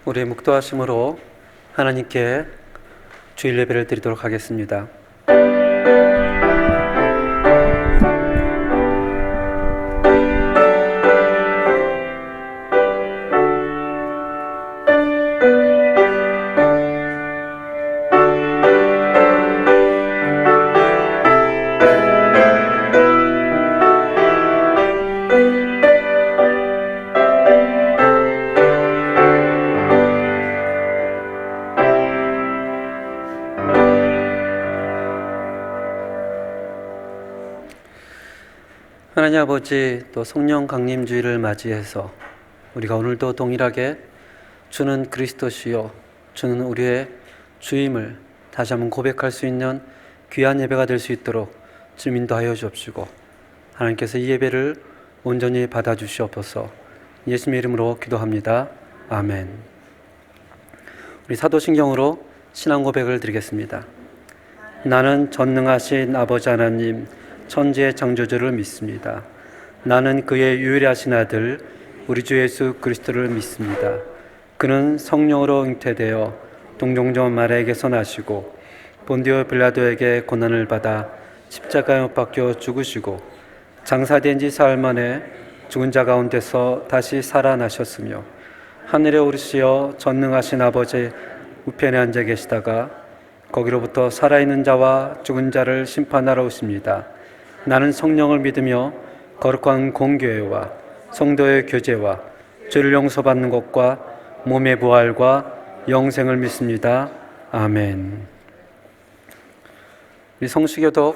우리 묵도하심으로 하나님께 주일 예배를 드리도록 하겠습니다. 하나님 아버지, 또 성령 강림주일을 맞이해서 우리가 오늘도 동일하게 주는 그리스도시요 주는 우리의 주임을 다시 한번 고백할 수 있는 귀한 예배가 될 수 있도록 주님 인도하여 주옵시고, 하나님께서 이 예배를 온전히 받아주시옵소서. 예수님의 이름으로 기도합니다. 아멘. 우리 사도신경으로 신앙 고백을 드리겠습니다. 나는 전능하신 아버지 하나님 천지의 창조주를 믿습니다. 나는 그의 유일하신 아들 우리 주 예수 그리스도를 믿습니다. 그는 성령으로 잉태되어 동정녀 마리아에게서 나시고 본디오 빌라도에게 고난을 받아 십자가에 못 박혀 죽으시고 장사된 지 사흘 만에 죽은 자 가운데서 다시 살아나셨으며 하늘에 오르시어 전능하신 아버지 우편에 앉아 계시다가 거기로부터 살아있는 자와 죽은 자를 심판하러 오십니다. 나는 성령을 믿으며 거룩한 공교회와 성도의 교제와 죄를 용서받는 것과 몸의 부활과 영생을 믿습니다. 아멘. 우리 성시교독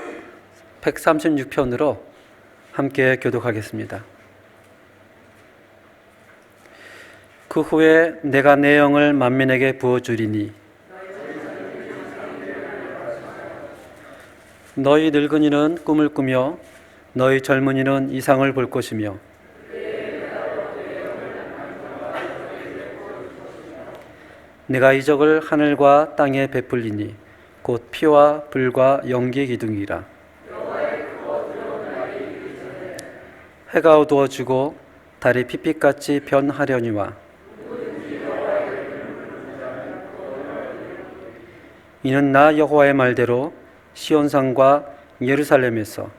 136편으로 함께 교독하겠습니다. 그 후에 내가 내 영을 만민에게 부어주리니 너희 늙은이는 꿈을 꾸며 너희 젊은이는 이상을 볼 것이며 내가 이적을 하늘과 땅에 베풀리니 곧 피와 불과 연기 기둥이라. 해가 어두워지고 달이 핏빛같이 변하려니와 이는 나 여호와의 말대로 시온산과 예루살렘에서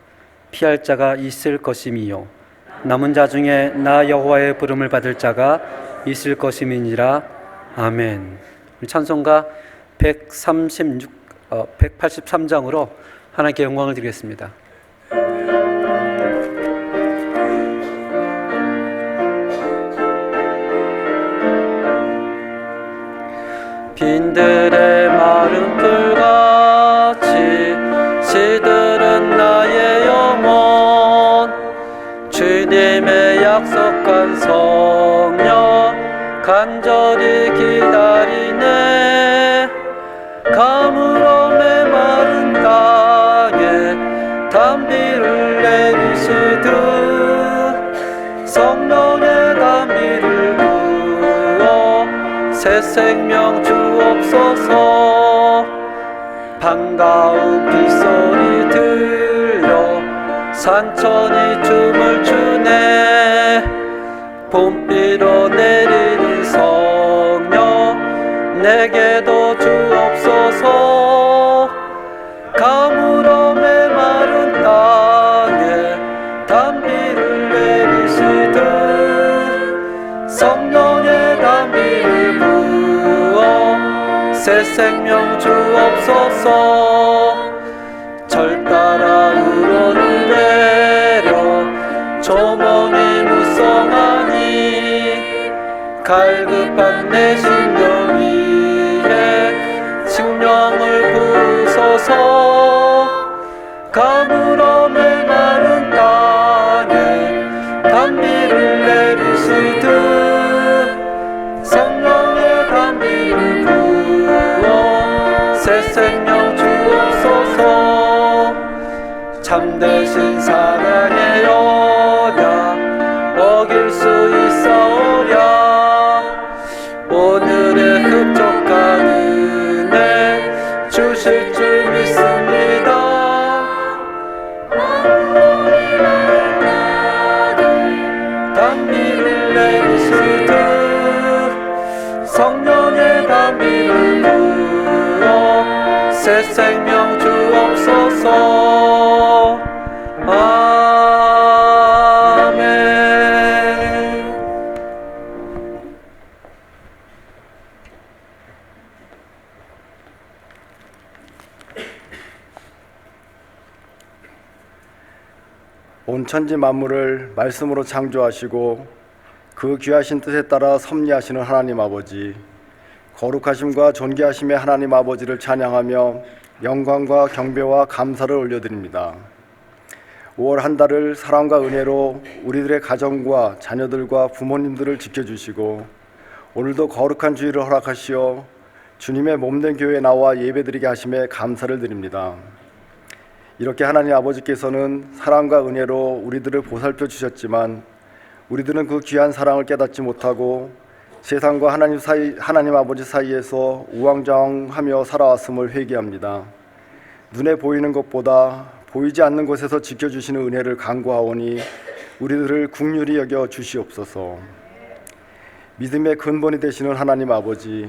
피할 자가 있을 것임이요 남은 자 중에 나 여호와의 부름을 받을 자가 있을 것임이니라. 아멘. 찬송가 183장으로 하나님께 영광을 드리겠습니다. 빈들의 마른 풀같이 시들은 나의 영혼 주님의 약속한 성령 간절히 기다리네. 가물어 메마른 땅에 단비를 내리시듯 성령의 단비를 부어 새 생명 주옵소서. 반가운 빗소리 들려 산천이 춤을 추네. 봄비로 내리는 성령 내게도 주옵소서. 가물어 메마른 땅에 단비를 내리시듯 성령의 단비를 부어 새 생명 주옵소서. 절 따라 우러를 내려 조목이 무성하니 갈급한 내 심령 위에 생명을 부소서. 가물어 메마른 땅에 단비를 내리시듯 성령의 단비를 부어 새 생명 주옵소서. 참되신 사랑의 언약 어길 수 있사오랴. 오늘의 흡족한 은혜 주실 줄 믿습니다. 단비를 내리시듯 성령의 감리를 부어 새 생명 주옵소서. 아멘. 온 천지 만물을 말씀으로 창조하시고 그 귀하신 뜻에 따라 섭리하시는 하나님 아버지, 거룩하심과 존귀하심의 하나님 아버지를 찬양하며 영광과 경배와 감사를 올려드립니다. 5월 한 달을 사랑과 은혜로 우리들의 가정과 자녀들과 부모님들을 지켜주시고 오늘도 거룩한 주일을 허락하시어 주님의 몸된 교회에 나와 예배드리게 하심에 감사를 드립니다. 이렇게 하나님 아버지께서는 사랑과 은혜로 우리들을 보살펴 주셨지만 우리들은 그 귀한 사랑을 깨닫지 못하고 세상과 하나님 아버지 사이에서 우왕좌왕하며 살아왔음을 회개합니다. 눈에 보이는 것보다 보이지 않는 곳에서 지켜주시는 은혜를 간구하오니 우리들을 긍휼히 여겨 주시옵소서. 믿음의 근본이 되시는 하나님 아버지,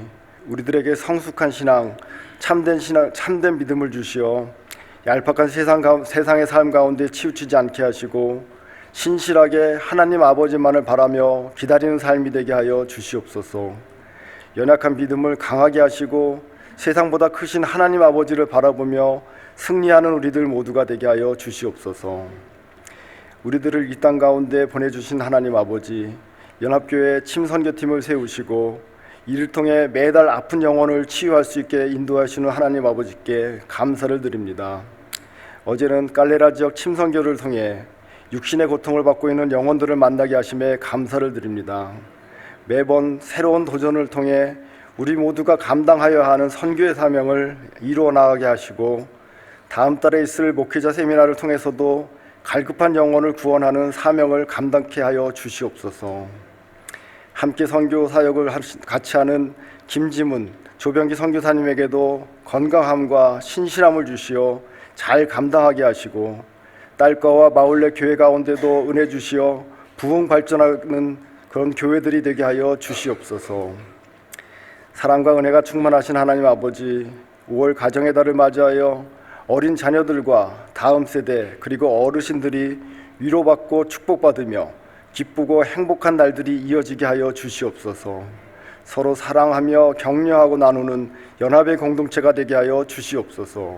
우리들에게 성숙한 신앙, 참된 믿음을 주시어 얄팍한 세상의 삶 가운데 치우치지 않게 하시고 신실하게 하나님 아버지만을 바라며 기다리는 삶이 되게 하여 주시옵소서. 연약한 믿음을 강하게 하시고 세상보다 크신 하나님 아버지를 바라보며 승리하는 우리들 모두가 되게 하여 주시옵소서. 우리들을 이 땅 가운데 보내주신 하나님 아버지, 연합교회 침선교팀을 세우시고 이를 통해 매달 아픈 영혼을 치유할 수 있게 인도하시는 하나님 아버지께 감사를 드립니다. 어제는 깔레라 지역 침선교를 통해 육신의 고통을 받고 있는 영혼들을 만나게 하심에 감사를 드립니다. 매번 새로운 도전을 통해 우리 모두가 감당하여야 하는 선교의 사명을 이루어 나가게 하시고 다음 달에 있을 목회자 세미나를 통해서도 갈급한 영혼을 구원하는 사명을 감당케 하여 주시옵소서. 함께 선교 사역을 같이 하는 김지문, 조병기 선교사님에게도 건강함과 신실함을 주시어 잘 감당하게 하시고 딸과와 마을내 교회 가운데도 은혜 주시어 부흥 발전하는 그런 교회들이 되게 하여 주시옵소서. 사랑과 은혜가 충만하신 하나님 아버지, 5월 가정의 달을 맞이하여 어린 자녀들과 다음 세대 그리고 어르신들이 위로받고 축복받으며 기쁘고 행복한 날들이 이어지게 하여 주시옵소서. 서로 사랑하며 격려하고 나누는 연합의 공동체가 되게 하여 주시옵소서.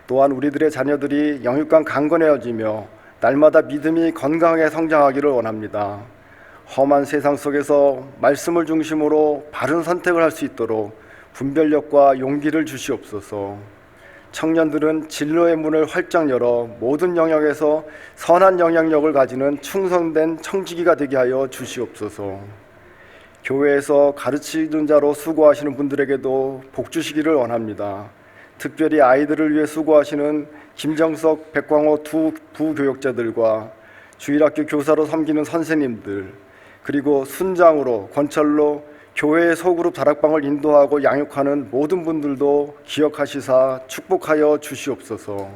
또한 우리들의 자녀들이 영육간 강건해지며 날마다 믿음이 건강하게 성장하기를 원합니다. 험한 세상 속에서 말씀을 중심으로 바른 선택을 할 수 있도록 분별력과 용기를 주시옵소서. 청년들은 진로의 문을 활짝 열어 모든 영역에서 선한 영향력을 가지는 충성된 청지기가 되게 하여 주시옵소서. 교회에서 가르치는 자로 수고하시는 분들에게도 복 주시기를 원합니다. 특별히 아이들을 위해 수고하시는 김정석, 백광호 두 부교역자들과 주일학교 교사로 섬기는 선생님들, 그리고 순장으로 권찰로 교회의 소그룹 다락방을 인도하고 양육하는 모든 분들도 기억하시사 축복하여 주시옵소서.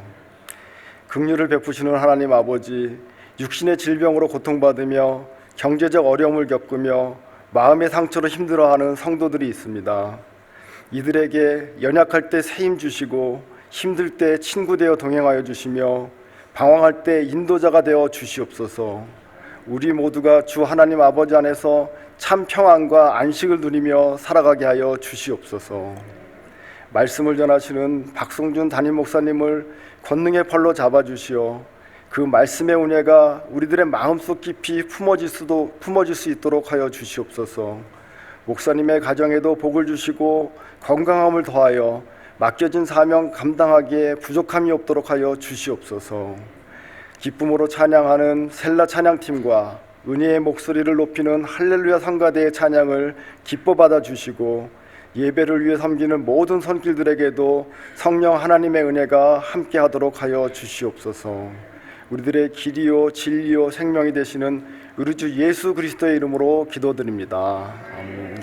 긍휼을 베푸시는 하나님 아버지, 육신의 질병으로 고통받으며 경제적 어려움을 겪으며 마음의 상처로 힘들어하는 성도들이 있습니다. 이들에게 연약할 때 새 힘 주시고 힘들 때 친구 되어 동행하여 주시며 방황할 때 인도자가 되어 주시옵소서. 우리 모두가 주 하나님 아버지 안에서 참 평안과 안식을 누리며 살아가게 하여 주시옵소서. 말씀을 전하시는 박성준 담임 목사님을 권능의 팔로 잡아주시어 그 말씀의 은혜가 우리들의 마음속 깊이 품어질 수 있도록 하여 주시옵소서. 목사님의 가정에도 복을 주시고 건강함을 더하여 맡겨진 사명 감당하기에 부족함이 없도록 하여 주시옵소서. 기쁨으로 찬양하는 셀라 찬양팀과 은혜의 목소리를 높이는 할렐루야 성가대의 찬양을 기뻐 받아주시고 예배를 위해 섬기는 모든 손길들에게도 성령 하나님의 은혜가 함께하도록 하여 주시옵소서. 우리들의 길이요 진리요 생명이 되시는 우리 주 예수 그리스도의 이름으로 기도드립니다. 아멘.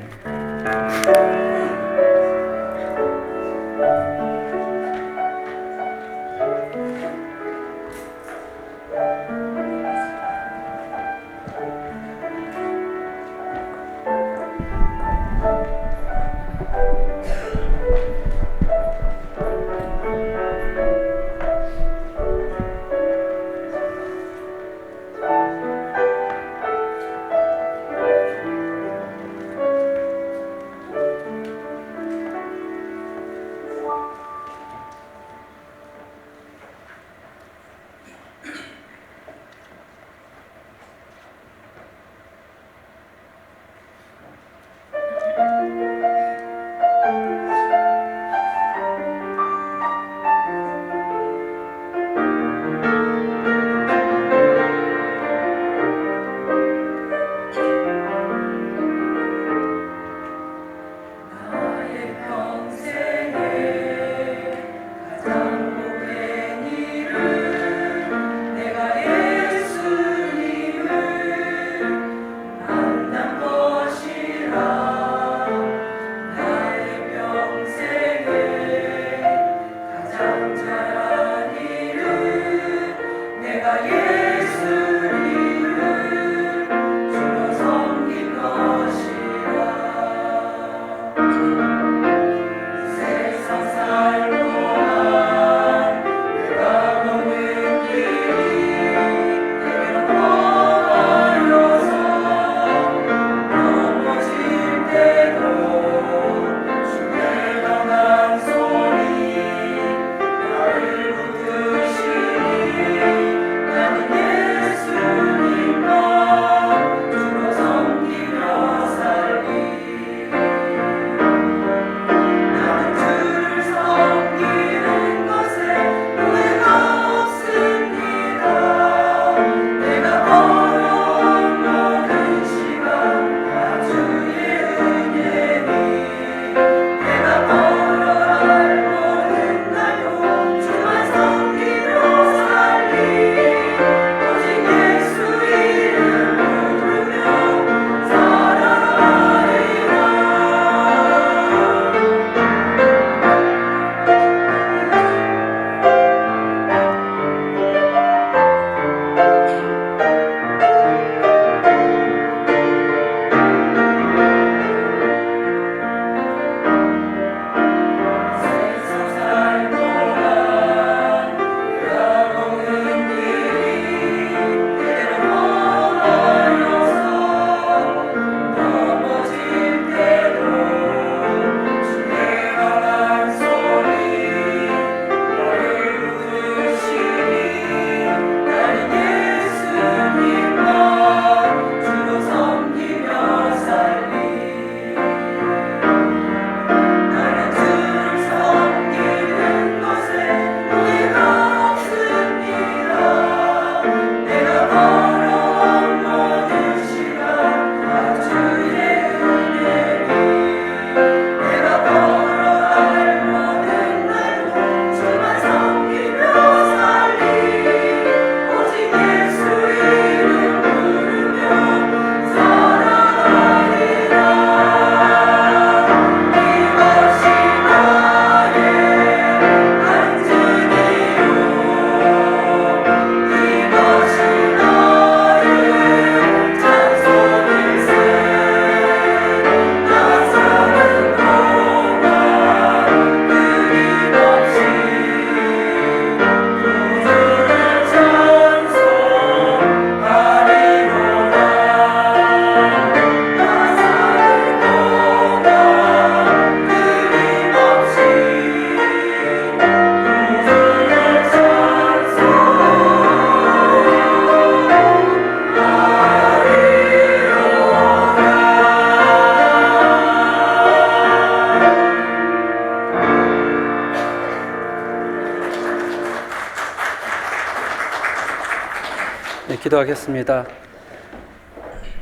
기도하겠습니다.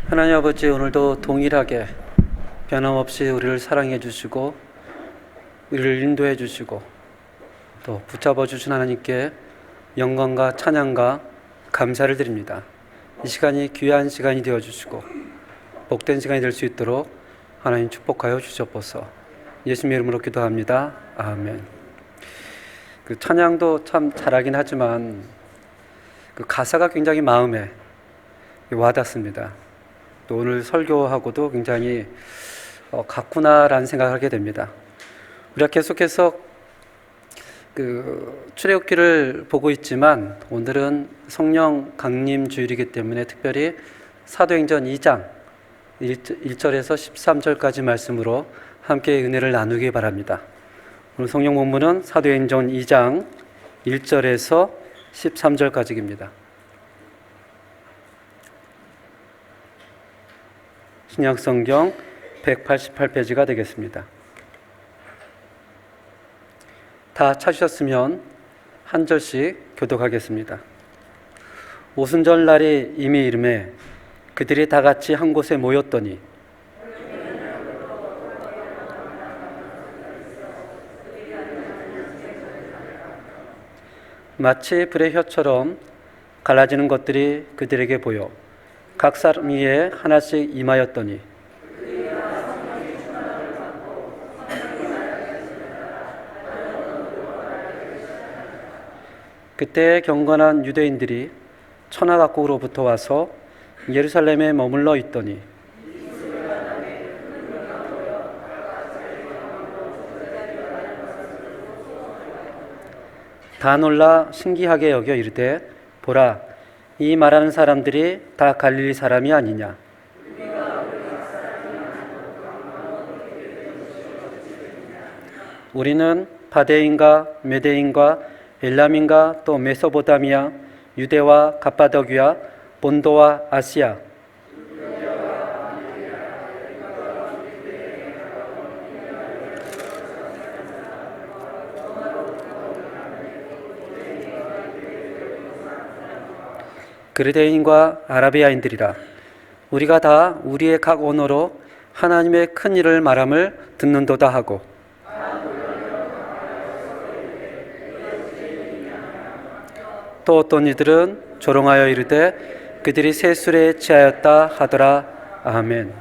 하나님 아버지, 오늘도 동일하게 변함없이 우리를 사랑해 주시고 우리를 인도해 주시고 또 붙잡아 주신 하나님께 영광과 찬양과 감사를 드립니다. 이 시간이 귀한 시간이 되어 주시고 복된 시간이 될 수 있도록 하나님 축복하여 주시옵소서. 예수님의 이름으로 기도합니다. 아멘. 그 찬양도 참 잘하긴 하지만 그 가사가 굉장히 마음에 와닿습니다. 또 오늘 설교하고도 굉장히 같구나라는 생각을 하게 됩니다. 우리가 계속해서 그 출애굽기를 보고 있지만 오늘은 성령 강림 주일이기 때문에 특별히 사도행전 2장 1절에서 13절까지 말씀으로 함께 은혜를 나누기 바랍니다. 오늘 성령 본문은 사도행전 2장 1절에서 13절까지입니다. 신약성경 188페이지가 되겠습니다. 다 찾으셨으면 한 절씩 교독하겠습니다. 오순절 날이 이미 이르매 그들이 다 같이 한 곳에 모였더니 마치 불의 혀처럼 갈라지는 것들이 그들에게 보여 각 사람 위에 하나씩 임하였더니 그때 경건한 유대인들이 천하각국으로부터 와서 예루살렘에 머물러 있더니 다 놀라 신기하게 여겨 이르되 보라, 이 말하는 사람들이 다 갈릴리 사람이 아니냐. 우리는 바데인과 메데인과 엘람인과 또 메소포타미아, 유대와 갑바도기아, 본도와 아시아, 그레데인과 아라비아인들이라. 우리가 다 우리의 각 언어로 하나님의 큰 일을 말함을 듣는도다 하고 또 어떤 이들은 조롱하여 이르되 그들이 새 술에 취하였다 하더라. 아멘.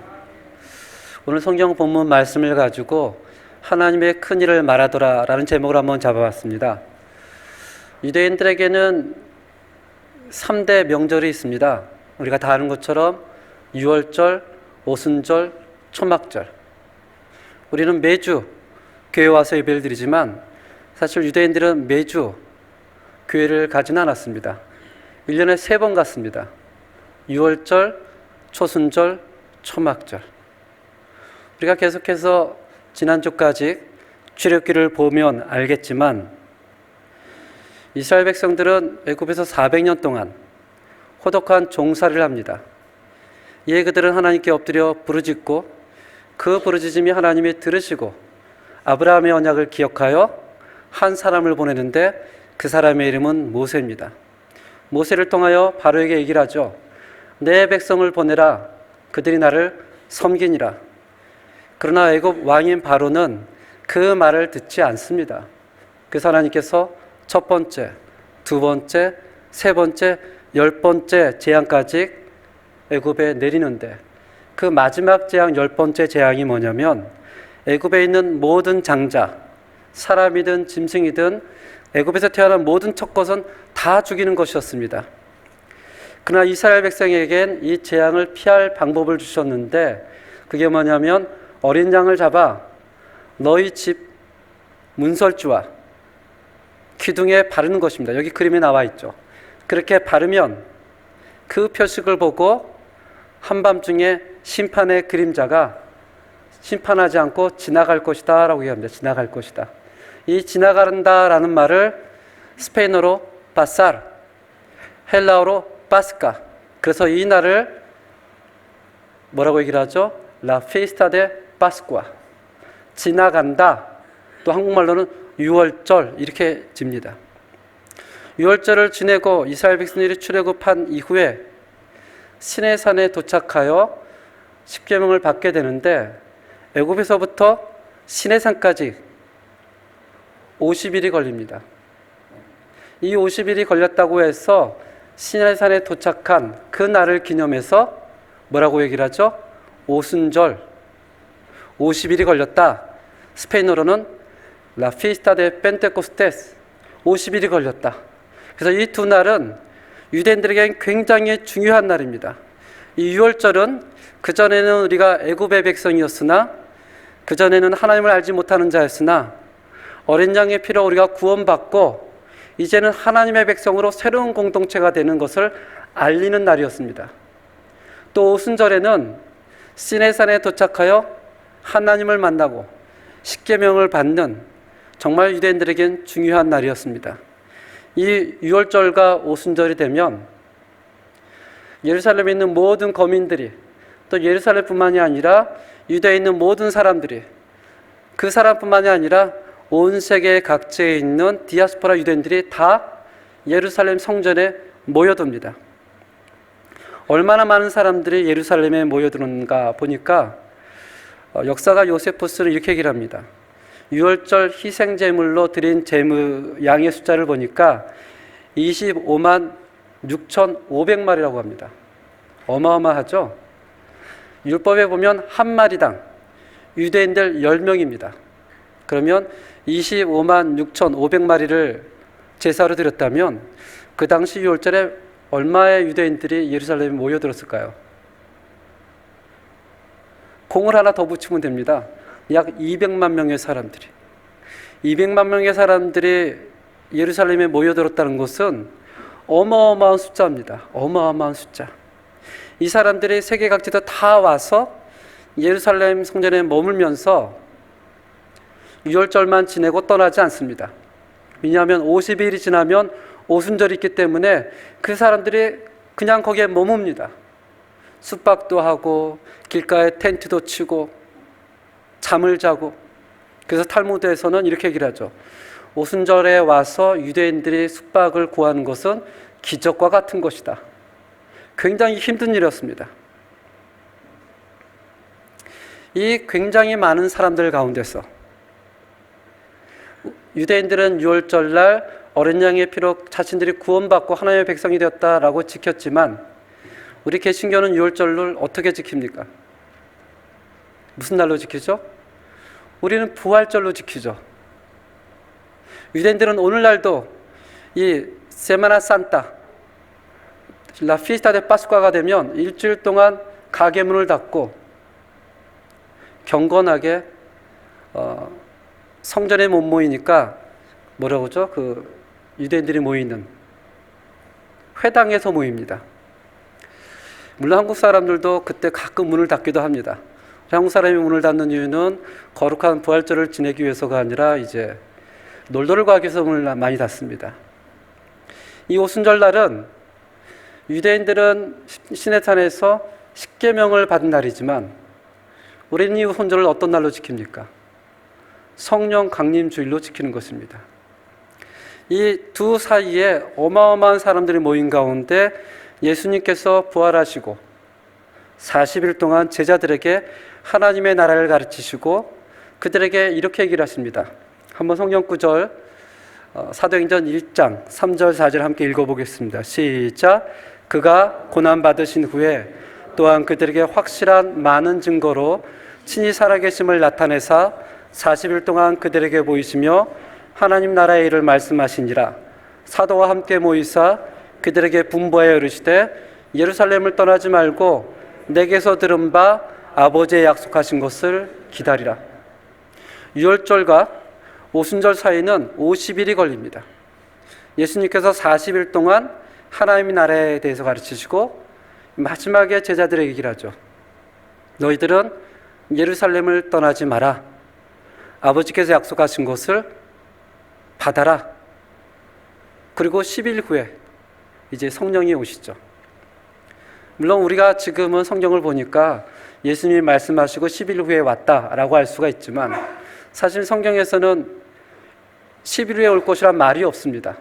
오늘 성경 본문 말씀을 가지고 하나님의 큰 일을 말하더라 라는 제목을 한번 잡아봤습니다. 유대인들에게는 3대 명절이 있습니다. 우리가 다 아는 것처럼 유월절, 오순절, 초막절. 우리는 매주 교회 와서 예배를 드리지만 사실 유대인들은 매주 교회를 가지는 않았습니다. 1년에 3번 갔습니다. 유월절, 초순절, 초막절. 우리가 계속해서 지난주까지 출애굽기를 보면 알겠지만 이스라엘 백성들은 애굽에서 400년 동안 호독한 종살이를 합니다. 이에 그들은 하나님께 엎드려 부르짖고 그 부르짖음이 하나님이 들으시고 아브라함의 언약을 기억하여 한 사람을 보내는데 그 사람의 이름은 모세입니다. 모세를 통하여 바로에게 얘기를 하죠. 내 백성을 보내라. 그들이 나를 섬기니라. 그러나 애굽 왕인 바로는 그 말을 듣지 않습니다. 그래서 하나님께서 첫 번째, 두 번째, 세 번째, 10번째 재앙까지 애굽에 내리는데 그 마지막 재앙 10번째 재앙이 뭐냐면 애굽에 있는 모든 장자, 사람이든 짐승이든 애굽에서 태어난 모든 첫 것은 다 죽이는 것이었습니다. 그러나 이스라엘 백성에겐 이 재앙을 피할 방법을 주셨는데 그게 뭐냐면 어린 양을 잡아 너희 집 문설주와 기둥에 바르는 것입니다. 여기 그림에 나와 있죠. 그렇게 바르면 그 표식을 보고 한밤중에 심판의 그림자가 심판하지 않고 지나갈 것이다 라고 얘기합니다. 지나갈 것이다. 이 지나간다라는 말을 스페인어로 바살, 헬라어로 파스카. 그래서 이 날을 뭐라고 얘기를 하죠? La fiesta de Pascua. 지나간다. 또 한국말로는 6월절 이렇게 집니다. 6월절을 지내고 이스라엘 백성들이 출애굽한 이후에 시내산에 도착하여 십계명을 받게 되는데 애굽에서부터 시내산까지 50일이 걸립니다. 이 50일이 걸렸다고 해서 시내산에 도착한 그 날을 기념해서 뭐라고 얘기를 하죠? 오순절. 50일이 걸렸다. 스페인어로는 La Fiesta de Pentecostés. 50일이 걸렸다. 그래서 이 두 날은 유대인들에겐 굉장히 중요한 날입니다. 이 유월절은 그전에는 우리가 애굽의 백성이었으나 그전에는 하나님을 알지 못하는 자였으나 어린 양의 피로 우리가 구원받고 이제는 하나님의 백성으로 새로운 공동체가 되는 것을 알리는 날이었습니다. 또 오순절에는 시내산에 도착하여 하나님을 만나고 십계명을 받는 정말 유대인들에겐 중요한 날이었습니다. 이 유월절과 오순절이 되면 예루살렘에 있는 모든 거민들이 또 예루살렘뿐만이 아니라 유대에 있는 모든 사람들이 그 사람뿐만이 아니라 온 세계 각지에 있는 디아스포라 유대인들이 다 예루살렘 성전에 모여듭니다. 얼마나 많은 사람들이 예루살렘에 모여드는가 보니까 역사가 요세푸스는 이렇게 얘기를 합니다. 유월절 희생제물로 드린 양의 숫자를 보니까 25만 6,500마리라고 합니다. 어마어마하죠? 율법에 보면 한 마리당 유대인들 10명입니다. 그러면 25만 6,500마리를 제사로 드렸다면 그 당시 유월절에 얼마의 유대인들이 예루살렘에 모여들었을까요? 공을 하나 더 붙이면 됩니다. 약 200만 명의 사람들이 200만 명의 사람들이 예루살렘에 모여들었다는 것은 어마어마한 숫자입니다. 어마어마한 숫자. 이 사람들이 세계 각지도 다 와서 예루살렘 성전에 머물면서 유월절만 지내고 떠나지 않습니다. 왜냐하면 50일이 지나면 오순절이 있기 때문에 그 사람들이 그냥 거기에 머뭅니다. 숙박도 하고 길가에 텐트도 치고 잠을 자고. 그래서 탈무드에서는 이렇게 얘기를 하죠. 오순절에 와서 유대인들이 숙박을 구하는 것은 기적과 같은 것이다. 굉장히 힘든 일이었습니다. 이 굉장히 많은 사람들 가운데서 유대인들은 유월절날 어린 양의 피로 자신들이 구원받고 하나님의 백성이 되었다라고 지켰지만 우리 개신교는 유월절을 어떻게 지킵니까? 무슨 날로 지키죠? 우리는 부활절로 지키죠. 유대인들은 오늘날도 이 세마나 산타, 라 피스타 데 파스쿠아가 되면 일주일 동안 가게 문을 닫고 경건하게 성전에 못 모이니까 뭐라고 하죠? 그 유대인들이 모이는 회당에서 모입니다. 물론 한국 사람들도 그때 가끔 문을 닫기도 합니다. 한국 사람이 문을 닫는 이유는 거룩한 부활절을 지내기 위해서가 아니라 이제 놀러를 가기 위해서 문을 많이 닫습니다. 이 오순절 날은 유대인들은 시내산에서 십계명을 받은 날이지만 우리는 이 오순절을 어떤 날로 지킵니까? 성령 강림 주일로 지키는 것입니다. 이 두 사이에 어마어마한 사람들이 모인 가운데 예수님께서 부활하시고 40일 동안 제자들에게 하나님의 나라를 가르치시고 그들에게 이렇게 얘기를 하십니다. 한번 성경 구절 사도행전 1장 3절 4절 함께 읽어보겠습니다. 시작. 그가 고난받으신 후에 또한 그들에게 확실한 많은 증거로 친히 살아계심을 나타내사 40일 동안 그들에게 보이시며 하나님 나라의 일을 말씀하시니라. 사도와 함께 모이사 그들에게 분부하여 이르시되 예루살렘을 떠나지 말고 내게서 들은 바 아버지의 약속하신 것을 기다리라. 유월절과 오순절 사이는 50일이 걸립니다. 예수님께서 40일 동안 하나님의 나라에 대해서 가르치시고 마지막에 제자들에게 얘기를 하죠. 너희들은 예루살렘을 떠나지 마라. 아버지께서 약속하신 것을 받아라. 그리고 10일 후에 이제 성령이 오시죠. 물론 우리가 지금은 성경을 보니까 예수님이 말씀하시고 10일 후에 왔다라고 할 수가 있지만 사실 성경에서는 10일 후에 올 것이란 말이 없습니다.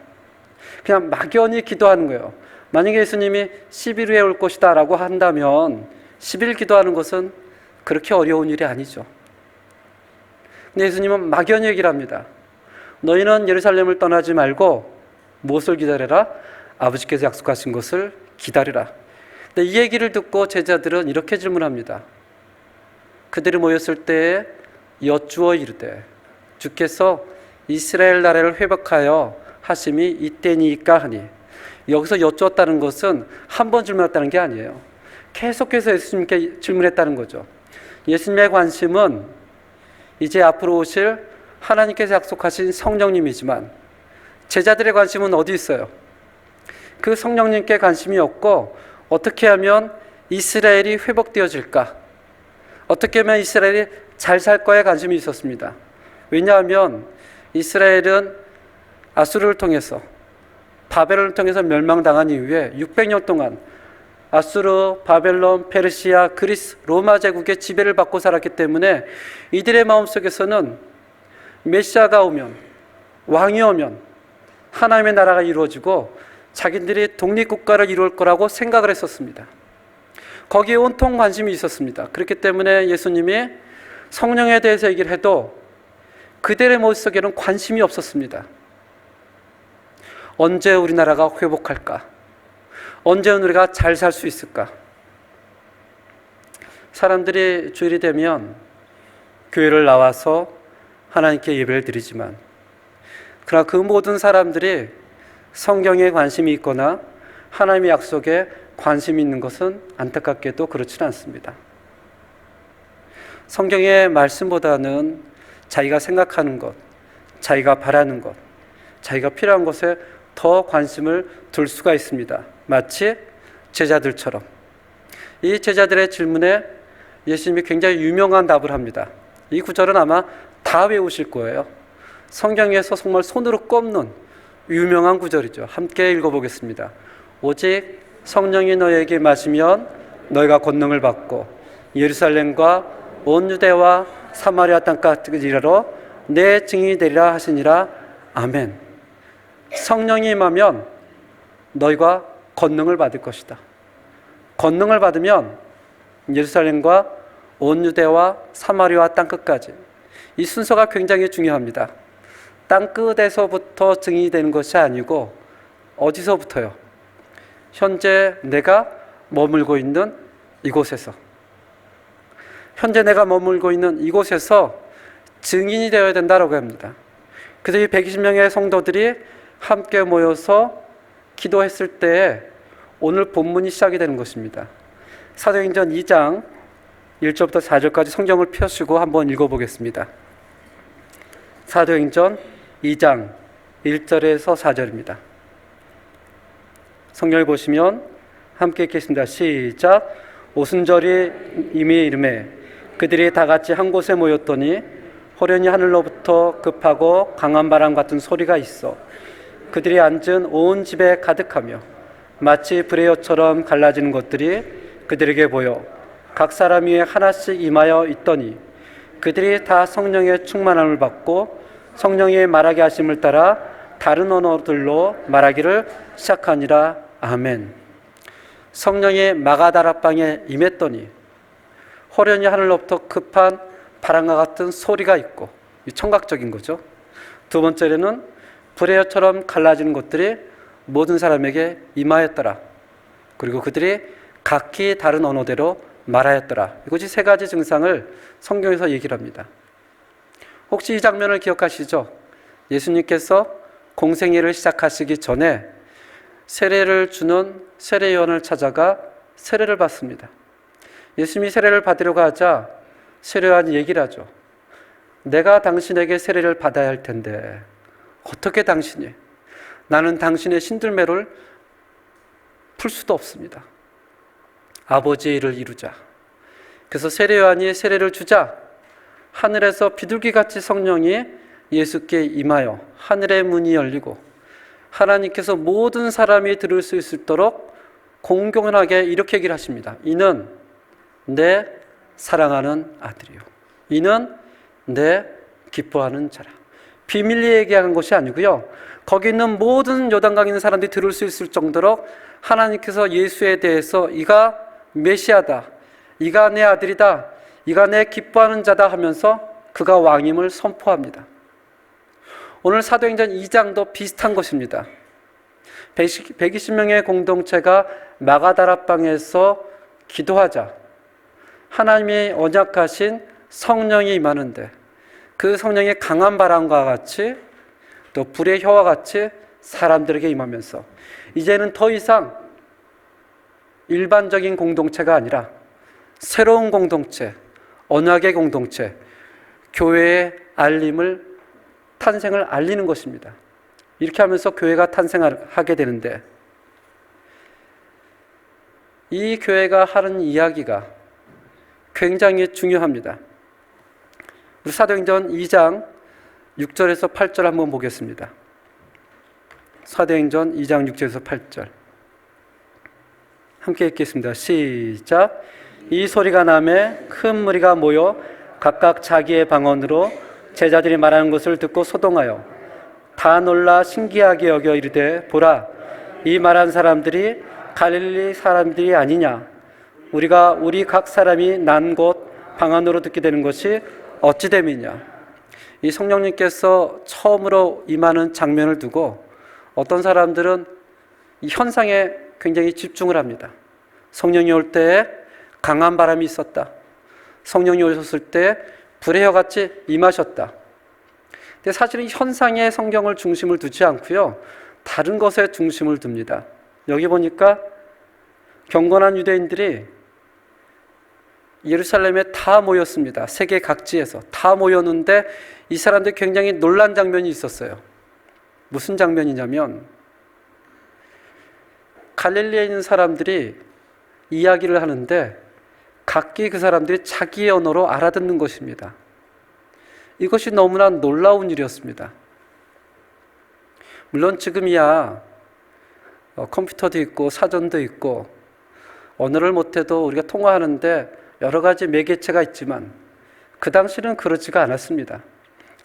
그냥 막연히 기도하는 거예요. 만약에 예수님이 10일 후에 올 것이다 라고 한다면 10일 기도하는 것은 그렇게 어려운 일이 아니죠. 근데 예수님은 막연히 얘기를 합니다. 너희는 예루살렘을 떠나지 말고 무엇을 기다려라? 아버지께서 약속하신 것을 기다리라. 근데 이 얘기를 듣고 제자들은 이렇게 질문합니다. 그들이 모였을 때에 여쭈어 이르되 주께서 이스라엘 나라를 회복하여 하심이 이때니까 하니, 여기서 여쭈었다는 것은 한 번 질문했다는 게 아니에요. 계속해서 예수님께 질문했다는 거죠. 예수님의 관심은 이제 앞으로 오실 하나님께서 약속하신 성령님이지만 제자들의 관심은 어디 있어요? 그 성령님께 관심이 없고 어떻게 하면 이스라엘이 회복되어질까? 어떻게 하면 이스라엘이 잘 살 거에 관심이 있었습니다. 왜냐하면 이스라엘은 아수르를 통해서, 바벨론을 통해서 멸망당한 이후에 600년 동안 아수르, 바벨론, 페르시아, 그리스, 로마 제국의 지배를 받고 살았기 때문에 이들의 마음속에서는 메시아가 오면, 왕이 오면 하나님의 나라가 이루어지고 자기들이 독립국가를 이룰 거라고 생각을 했었습니다. 거기에 온통 관심이 있었습니다. 그렇기 때문에 예수님이 성령에 대해서 얘기를 해도 그들의 머릿속에는 관심이 없었습니다. 언제 우리나라가 회복할까? 언제 우리가 잘 살 수 있을까? 사람들이 주일이 되면 교회를 나와서 하나님께 예배를 드리지만, 그러나 그 모든 사람들이 성경에 관심이 있거나 하나님의 약속에 관심이 있는 것은 안타깝게도 그렇지는 않습니다. 성경의 말씀보다는 자기가 생각하는 것, 자기가 바라는 것, 자기가 필요한 것에 더 관심을 둘 수가 있습니다. 마치 제자들처럼. 이 제자들의 질문에 예수님이 굉장히 유명한 답을 합니다. 이 구절은 아마 다 외우실 거예요. 성경에서 정말 손으로 꼽는 유명한 구절이죠. 함께 읽어보겠습니다. 오직 성령이 너에게 마시면 너희가 권능을 받고 예루살렘과 온 유대와 사마리아 땅까지 이르러 내 증인이 되리라 하시니라. 아멘. 성령이 임하면 너희가 권능을 받을 것이다. 권능을 받으면 예루살렘과 온 유대와 사마리아 땅끝까지. 이 순서가 굉장히 중요합니다. 땅끝에서부터 증인이 되는 것이 아니고 어디서부터요? 현재 내가 머물고 있는 이곳에서, 현재 내가 머물고 있는 이곳에서 증인이 되어야 된다고 합니다. 그래서 이 120명의 성도들이 함께 모여서 기도했을 때에 오늘 본문이 시작이 되는 것입니다. 사도행전 2장 1절부터 4절까지 성경을 펴시고 한번 읽어보겠습니다. 사도행전 2장 1절에서 4절입니다. 성경을 보시면 함께 읽겠습니다. 시작. 오순절이 이미 이르매 그들이 다 같이 한 곳에 모였더니 호련히 하늘로부터 급하고 강한 바람 같은 소리가 있어 그들이 앉은 온 집에 가득하며 마치 불의 혀처럼 갈라지는 것들이 그들에게 보여 각 사람 위에 하나씩 임하여 있더니 그들이 다 성령의 충만함을 받고 성령의 말하게 하심을 따라 다른 언어들로 말하기를 시작하니라. 아멘. 성령이 마가다락방에 임했더니 호련히 하늘로부터 급한 바람과 같은 소리가 있고, 이 청각적인 거죠. 두 번째로는 불의 혀처럼 갈라지는 것들이 모든 사람에게 임하였더라. 그리고 그들이 각기 다른 언어대로 말하였더라. 이것이 세 가지 증상을 성경에서 얘기를 합니다. 혹시 이 장면을 기억하시죠? 예수님께서 공생애를 시작하시기 전에 세례를 주는 세례요한을 찾아가 세례를 받습니다. 예수님이 세례를 받으려고 하자 세례요한이 얘기를 하죠. 내가 당신에게 세례를 받아야 할 텐데 어떻게 당신이? 나는 당신의 신들매를 풀 수도 없습니다. 아버지의 일을 이루자. 그래서 세례요한이 세례를 주자 하늘에서 비둘기같이 성령이 예수께 임하여 하늘의 문이 열리고 하나님께서 모든 사람이 들을 수 있도록 공공연하게 이렇게 얘기를 하십니다. 이는 내 사랑하는 아들이요 이는 내 기뻐하는 자라. 비밀리에 얘기한 것이 아니고요. 거기 있는 모든 요단강에 있는 사람들이 들을 수 있을 정도로 하나님께서 예수에 대해서 이가 메시아다, 이가 내 아들이다, 이가 내 기뻐하는 자다 하면서 그가 왕임을 선포합니다. 오늘 사도행전 2장도 비슷한 것입니다. 120명의 공동체가 마가다라방에서 기도하자 하나님의 언약하신 성령이 임하는데 그 성령의 강한 바람과 같이 또 불의 혀와 같이 사람들에게 임하면서 이제는 더 이상 일반적인 공동체가 아니라 새로운 공동체, 언약의 공동체, 교회의 탄생을 알리는 것입니다. 이렇게 하면서 교회가 탄생하게 되는데 이 교회가 하는 이야기가 굉장히 중요합니다. 우리 사도행전 2장 6절에서 8절 한번 보겠습니다. 사도행전 2장 6절에서 8절 함께 읽겠습니다. 시작. 이 소리가 나매 큰 무리가 모여 각각 자기의 방언으로 제자들이 말하는 것을 듣고 소동하여 다 놀라 신기하게 여겨 이르되 보라, 이 말한 사람들이 갈릴리 사람들이 아니냐? 우리가 우리 각 사람이 난 곳 방언으로 듣게 되는 것이 어찌 됨이냐? 이 성령님께서 처음으로 임하는 장면을 두고 어떤 사람들은 이 현상에 굉장히 집중을 합니다. 성령이 올 때에 강한 바람이 있었다. 성령이 오셨을 때 불의 혀같이 임하셨다. 근데 사실은 현상에 성경을 중심을 두지 않고요, 다른 것에 중심을 둡니다. 여기 보니까 경건한 유대인들이 예루살렘에 다 모였습니다. 세계 각지에서 다 모였는데 이 사람들이 굉장히 놀란 장면이 있었어요. 무슨 장면이냐면 갈릴리에 있는 사람들이 이야기를 하는데 각기 그 사람들이 자기의 언어로 알아듣는 것입니다. 이것이 너무나 놀라운 일이었습니다. 물론 지금이야 컴퓨터도 있고 사전도 있고 언어를 못해도 우리가 통화하는데 여러 가지 매개체가 있지만 그 당시는 그렇지가 않았습니다.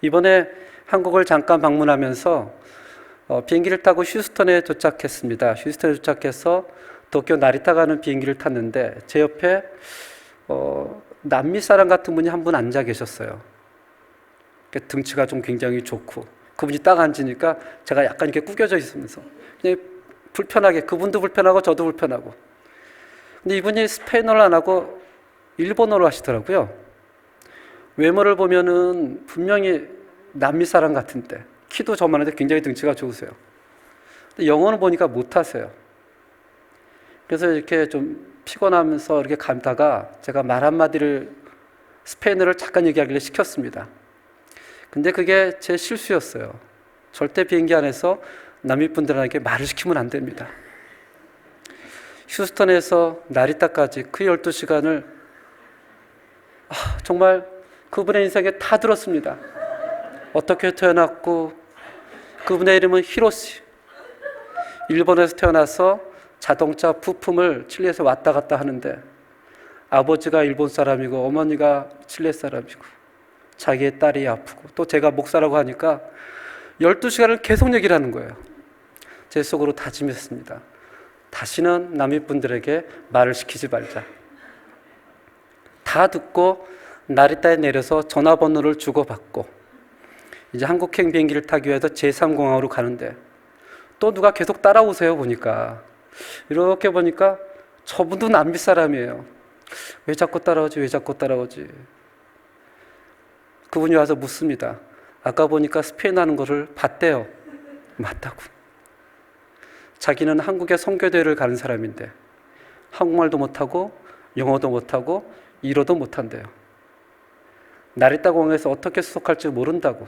이번에 한국을 잠깐 방문하면서 비행기를 타고 휴스턴에 도착했습니다. 휴스턴에 도착해서 도쿄 나리타 가는 비행기를 탔는데 제 옆에 남미 사람 같은 분이 한 분 앉아 계셨어요. 등치가 좀 굉장히 좋고 그분이 딱 앉으니까 제가 약간 이렇게 구겨져 있으면서 그냥 불편하게, 그분도 불편하고 저도 불편하고. 근데 이분이 스페인어를 안 하고 일본어로 하시더라고요. 외모를 보면은 분명히 남미 사람 같은데 키도 저만한데 굉장히 등치가 좋으세요. 근데 영어는 보니까 못하세요. 그래서 이렇게 좀 피곤하면서 이렇게 가다가 제가 말 한마디를 스페인어를 잠깐 얘기하길래 시켰습니다. 근데 그게 제 실수였어요. 절대 비행기 안에서 남미 분들에게 말을 시키면 안 됩니다. 휴스턴에서 나리타까지 그 12시간을 정말 그분의 인생에 다 들었습니다. 어떻게 태어났고 그분의 이름은 히로시. 일본에서 태어나서 자동차 부품을 칠레에서 왔다 갔다 하는데 아버지가 일본 사람이고 어머니가 칠레 사람이고 자기의 딸이 아프고 또 제가 목사라고 하니까 12시간을 계속 얘기를 하는 거예요. 제 속으로 다짐했습니다. 다시는 남미 분들에게 말을 시키지 말자. 다 듣고 나리타에 내려서 전화번호를 주고받고 이제 한국행 비행기를 타기 위해서 제3공항으로 가는데 또 누가 계속 따라오세요. 보니까 이렇게 보니까 저분도 남미 사람이에요. 왜 자꾸 따라오지? 왜 자꾸 따라오지? 그분이 와서 묻습니다. 아까 보니까 스페인 하는 거를 봤대요. 맞다고. 자기는 한국에 선교대회를 가는 사람인데 한국말도 못하고 영어도 못하고 일어도 못한대요. 나리타 공항에서 어떻게 수속할지 모른다고.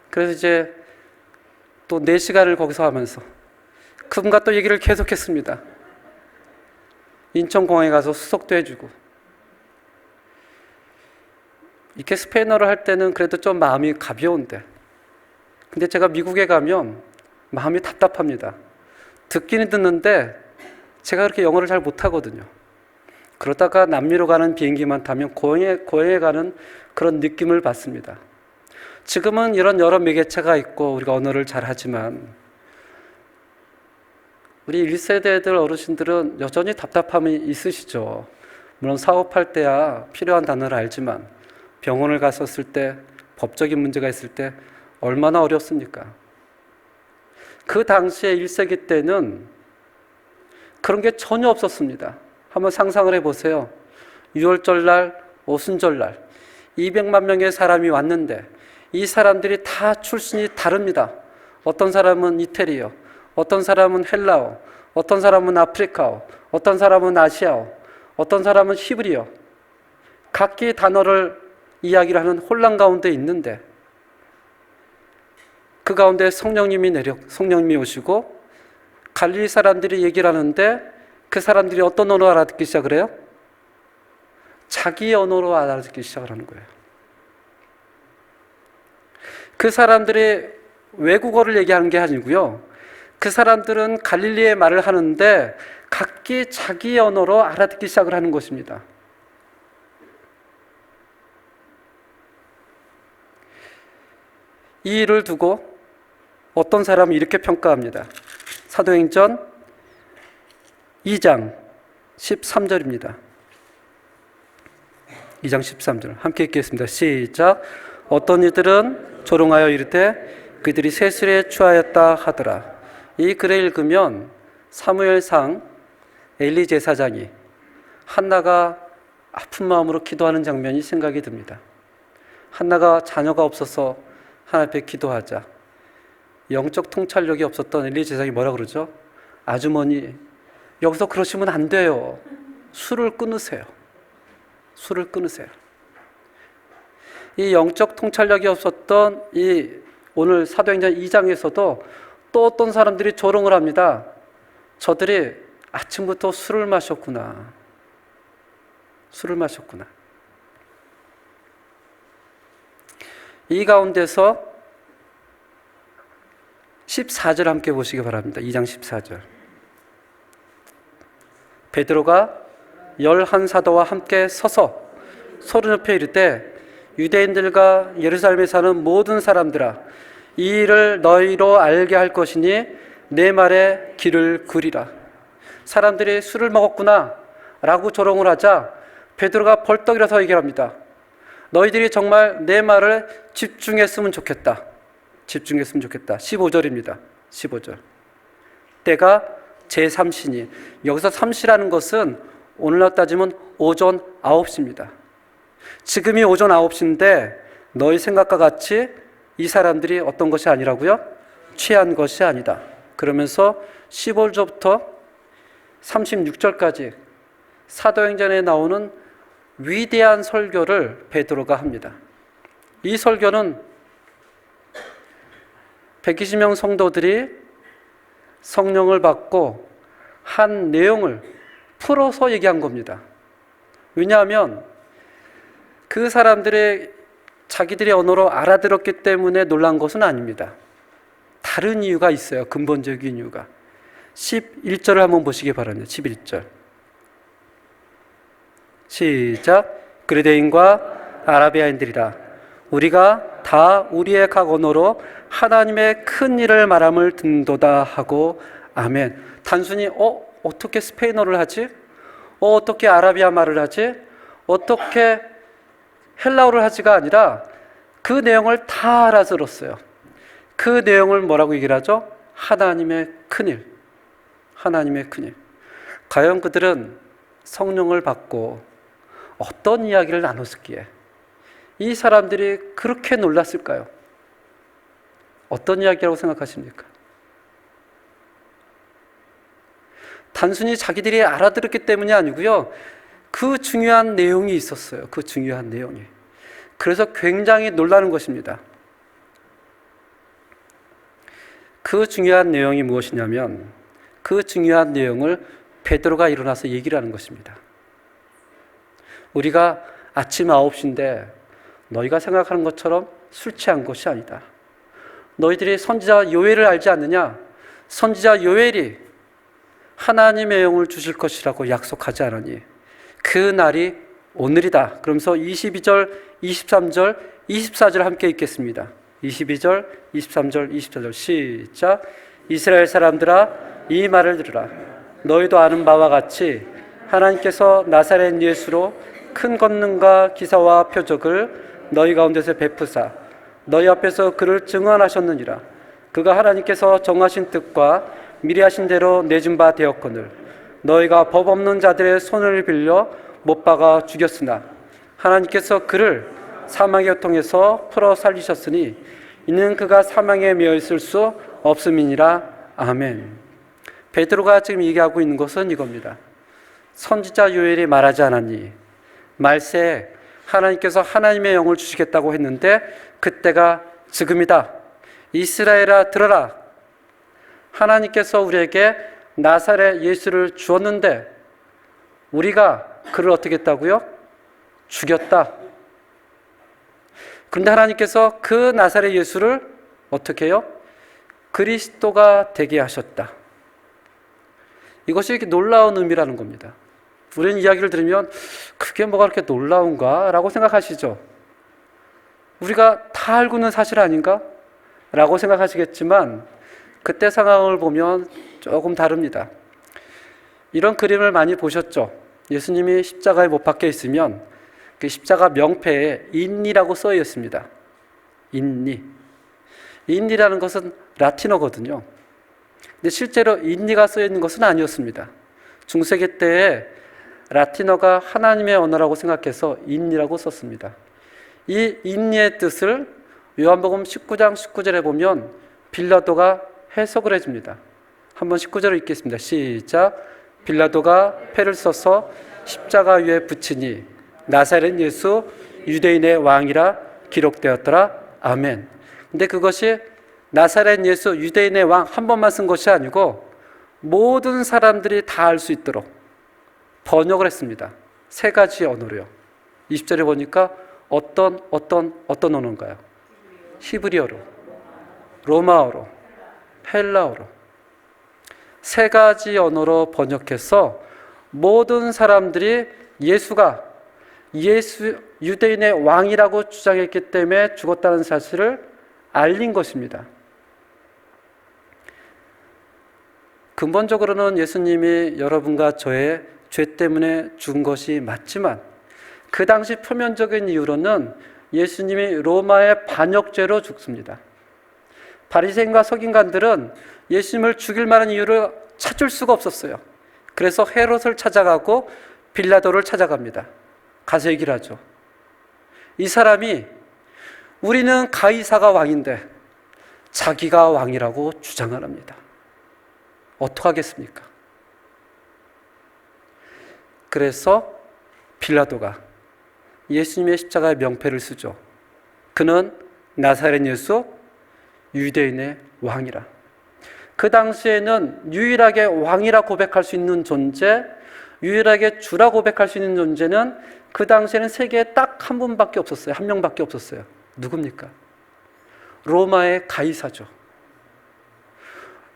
그래서 이제 또 4시간을 거기서 하면서 그분과 또 얘기를 계속했습니다. 인천공항에 가서 수속도 해주고. 이렇게 스페인어를 할 때는 그래도 좀 마음이 가벼운데 근데 제가 미국에 가면 마음이 답답합니다. 듣기는 듣는데 제가 그렇게 영어를 잘 못하거든요. 그러다가 남미로 가는 비행기만 타면 고향에 가는 그런 느낌을 받습니다. 지금은 이런 여러 매개체가 있고 우리가 언어를 잘 하지만 우리 1세대들 어르신들은 여전히 답답함이 있으시죠. 물론 사업할 때야 필요한 단어를 알지만 병원을 갔었을 때, 법적인 문제가 있을 때 얼마나 어렵습니까? 그 당시에 1세기 때는 그런 게 전혀 없었습니다. 한번 상상을 해보세요. 6월절날, 오순절날 200만 명의 사람이 왔는데 이 사람들이 다 출신이 다릅니다. 어떤 사람은 이태리어, 어떤 사람은 헬라어, 어떤 사람은 아프리카어, 어떤 사람은 아시아어, 어떤 사람은 히브리어. 각기 단어를 이야기를 하는 혼란 가운데 있는데 그 가운데 성령님이 오시고 갈릴리 사람들이 얘기를 하는데 그 사람들이 어떤 언어로 알아듣기 시작을 해요? 자기 언어로 알아듣기 시작을 하는 거예요. 그 사람들이 외국어를 얘기하는 게 아니고요. 그 사람들은 갈릴리의 말을 하는데 각기 자기 언어로 알아듣기 시작을 하는 것입니다. 이 일을 두고 어떤 사람은 이렇게 평가합니다. 사도행전 2장 13절입니다. 2장 13절 함께 읽겠습니다. 시작. 어떤 이들은 조롱하여 이르되 그들이 세술에 취하였다 하더라. 이 글을 읽으면 사무엘상 엘리 제사장이 한나가 아픈 마음으로 기도하는 장면이 생각이 듭니다. 한나가 자녀가 없어서 하나님 앞에 기도하자 영적 통찰력이 없었던 엘리 제사장이 뭐라 그러죠? 아주머니, 여기서 그러시면 안 돼요. 술을 끊으세요. 술을 끊으세요. 이 영적 통찰력이 없었던 이 오늘 사도행전 2장에서도 또 어떤 사람들이 조롱을 합니다. 저들이 아침부터 술을 마셨구나. 술을 마셨구나. 이 가운데서 14절 함께 보시기 바랍니다. 2장 14절. 베드로가 11사도와 함께 서서 소리 높여 이르되 유대인들과 예루살렘에 사는 모든 사람들아 이 일을 너희로 알게 할 것이니 내 말에 귀를 기울이라. 사람들이 술을 먹었구나 라고 조롱을 하자 베드로가 벌떡 일어서 얘기합니다. 너희들이 정말 내 말을 집중했으면 좋겠다. 집중했으면 좋겠다. 15절입니다. 15절. 때가 제3시니 여기서 3시라는 것은 오늘날 따지면 오전 9시입니다. 지금이 오전 9시인데 너희 생각과 같이 이 사람들이 어떤 것이 아니라고요? 취한 것이 아니다. 그러면서 15절부터 36절까지 사도행전에 나오는 위대한 설교를 베드로가 합니다. 이 설교는 120명 성도들이 성령을 받고 한 내용을 풀어서 얘기한 겁니다. 왜냐하면 그 사람들의 자기들의 언어로 알아들었기 때문에 놀란 것은 아닙니다. 다른 이유가 있어요. 근본적인 이유가. 11절을 한번 보시기 바랍니다. 11절. 시작. 그레데인과 아라비아인들이라 우리가 다 우리의 각 언어로 하나님의 큰 일을 말함을 듣는도다 하고 아멘. 단순히 어떻게 스페인어를 하지? 어떻게 아라비아 말을 하지? 어떻게 헬라어를 하지가 아니라 그 내용을 다 알아들었어요. 그 내용을 뭐라고 얘기를 하죠? 하나님의 큰일. 하나님의 큰일. 과연 그들은 성령을 받고 어떤 이야기를 나눴었기에 이 사람들이 그렇게 놀랐을까요? 어떤 이야기라고 생각하십니까? 단순히 자기들이 알아들었기 때문이 아니고요. 그 중요한 내용이 있었어요. 그 중요한 내용이. 그래서 굉장히 놀라는 것입니다. 그 중요한 내용이 무엇이냐면 그 중요한 내용을 베드로가 일어나서 얘기를 하는 것입니다. 우리가 아침 9시인데 너희가 생각하는 것처럼 술 취한 것이 아니다. 너희들이 선지자 요엘을 알지 않느냐? 선지자 요엘이 하나님의 영을 주실 것이라고 약속하지 않으니 그 날이 오늘이다. 그러면서 22절, 23절 24절 함께 읽겠습니다. 22절, 23절, 24절 시작. 이스라엘 사람들아 이 말을 들으라. 너희도 아는 바와 같이 하나님께서 나사렛 예수로 큰 권능과 기사와 표적을 너희 가운데서 베푸사 너희 앞에서 그를 증언하셨느니라. 그가 하나님께서 정하신 뜻과 미리 하신 대로 내준 바 되었거늘 너희가 법 없는 자들의 손을 빌려 못 박아 죽였으나 하나님께서 그를 사망의 고통에서 풀어 살리셨으니 이는 그가 사망에 매여 있을 수 없음이니라. 아멘. 베드로가 지금 얘기하고 있는 것은 이겁니다. 선지자 요엘이 말하지 않았니? 말세에 하나님께서 하나님의 영을 주시겠다고 했는데 그때가 지금이다. 이스라엘아 들어라. 하나님께서 우리에게 나사렛 예수를 주었는데 우리가 그를 어떻게 했다고요? 죽였다. 그런데 하나님께서 그 나사렛 예수를 어떻게 해요? 그리스도가 되게 하셨다. 이것이 이렇게 놀라운 의미라는 겁니다. 우리는 이야기를 들으면 그게 뭐가 그렇게 놀라운가? 라고 생각하시죠. 우리가 다 알고 있는 사실 아닌가? 라고 생각하시겠지만 그때 상황을 보면 조금 다릅니다. 이런 그림을 많이 보셨죠? 예수님이 십자가에 못 박혀 있으면 그 십자가 명패에 인니라고 써 있습니다. 인니. 인니라는 것은 라틴어거든요. 근데 실제로 인니가 써 있는 것은 아니었습니다. 중세기 때에 라틴어가 하나님의 언어라고 생각해서 인니라고 썼습니다. 이 인니의 뜻을 요한복음 19장 19절에 보면 빌라도가 해석을 해줍니다. 한번 19절을 읽겠습니다. 시작. 빌라도가 패를 써서 십자가 위에 붙이니 나사렛 예수 유대인의 왕이라 기록되었더라. 아멘. 근데 그것이 나사렛 예수 유대인의 왕 한 번만 쓴 것이 아니고 모든 사람들이 다 알 수 있도록 번역을 했습니다. 세 가지 언어로요. 20절에 보니까 어떤 언어인가요? 히브리어로, 로마어로, 헬라어로 세 가지 언어로 번역해서 모든 사람들이 예수가 유대인의 왕이라고 주장했기 때문에 죽었다는 사실을 알린 것입니다. 근본적으로는 예수님이 여러분과 저의 죄 때문에 죽은 것이 맞지만 그 당시 표면적인 이유로는 예수님이 로마의 반역죄로 죽습니다. 바리새인과 서기관들은 예수님을 죽일 만한 이유를 찾을 수가 없었어요. 그래서 헤롯을 찾아가고 빌라도를 찾아갑니다. 가서 얘기를 하죠. 이 사람이 우리는 가이사가 왕인데 자기가 왕이라고 주장을 합니다. 어떡하겠습니까? 그래서 빌라도가 예수님의 십자가의 명패를 쓰죠. 그는 나사렛 예수 유대인의 왕이라. 그 당시에는 유일하게 왕이라 고백할 수 있는 존재, 유일하게 주라 고백할 수 있는 존재는 그 당시에는 세계에 딱 한 분밖에 없었어요. 한 명밖에 없었어요. 누굽니까? 로마의 가이사죠.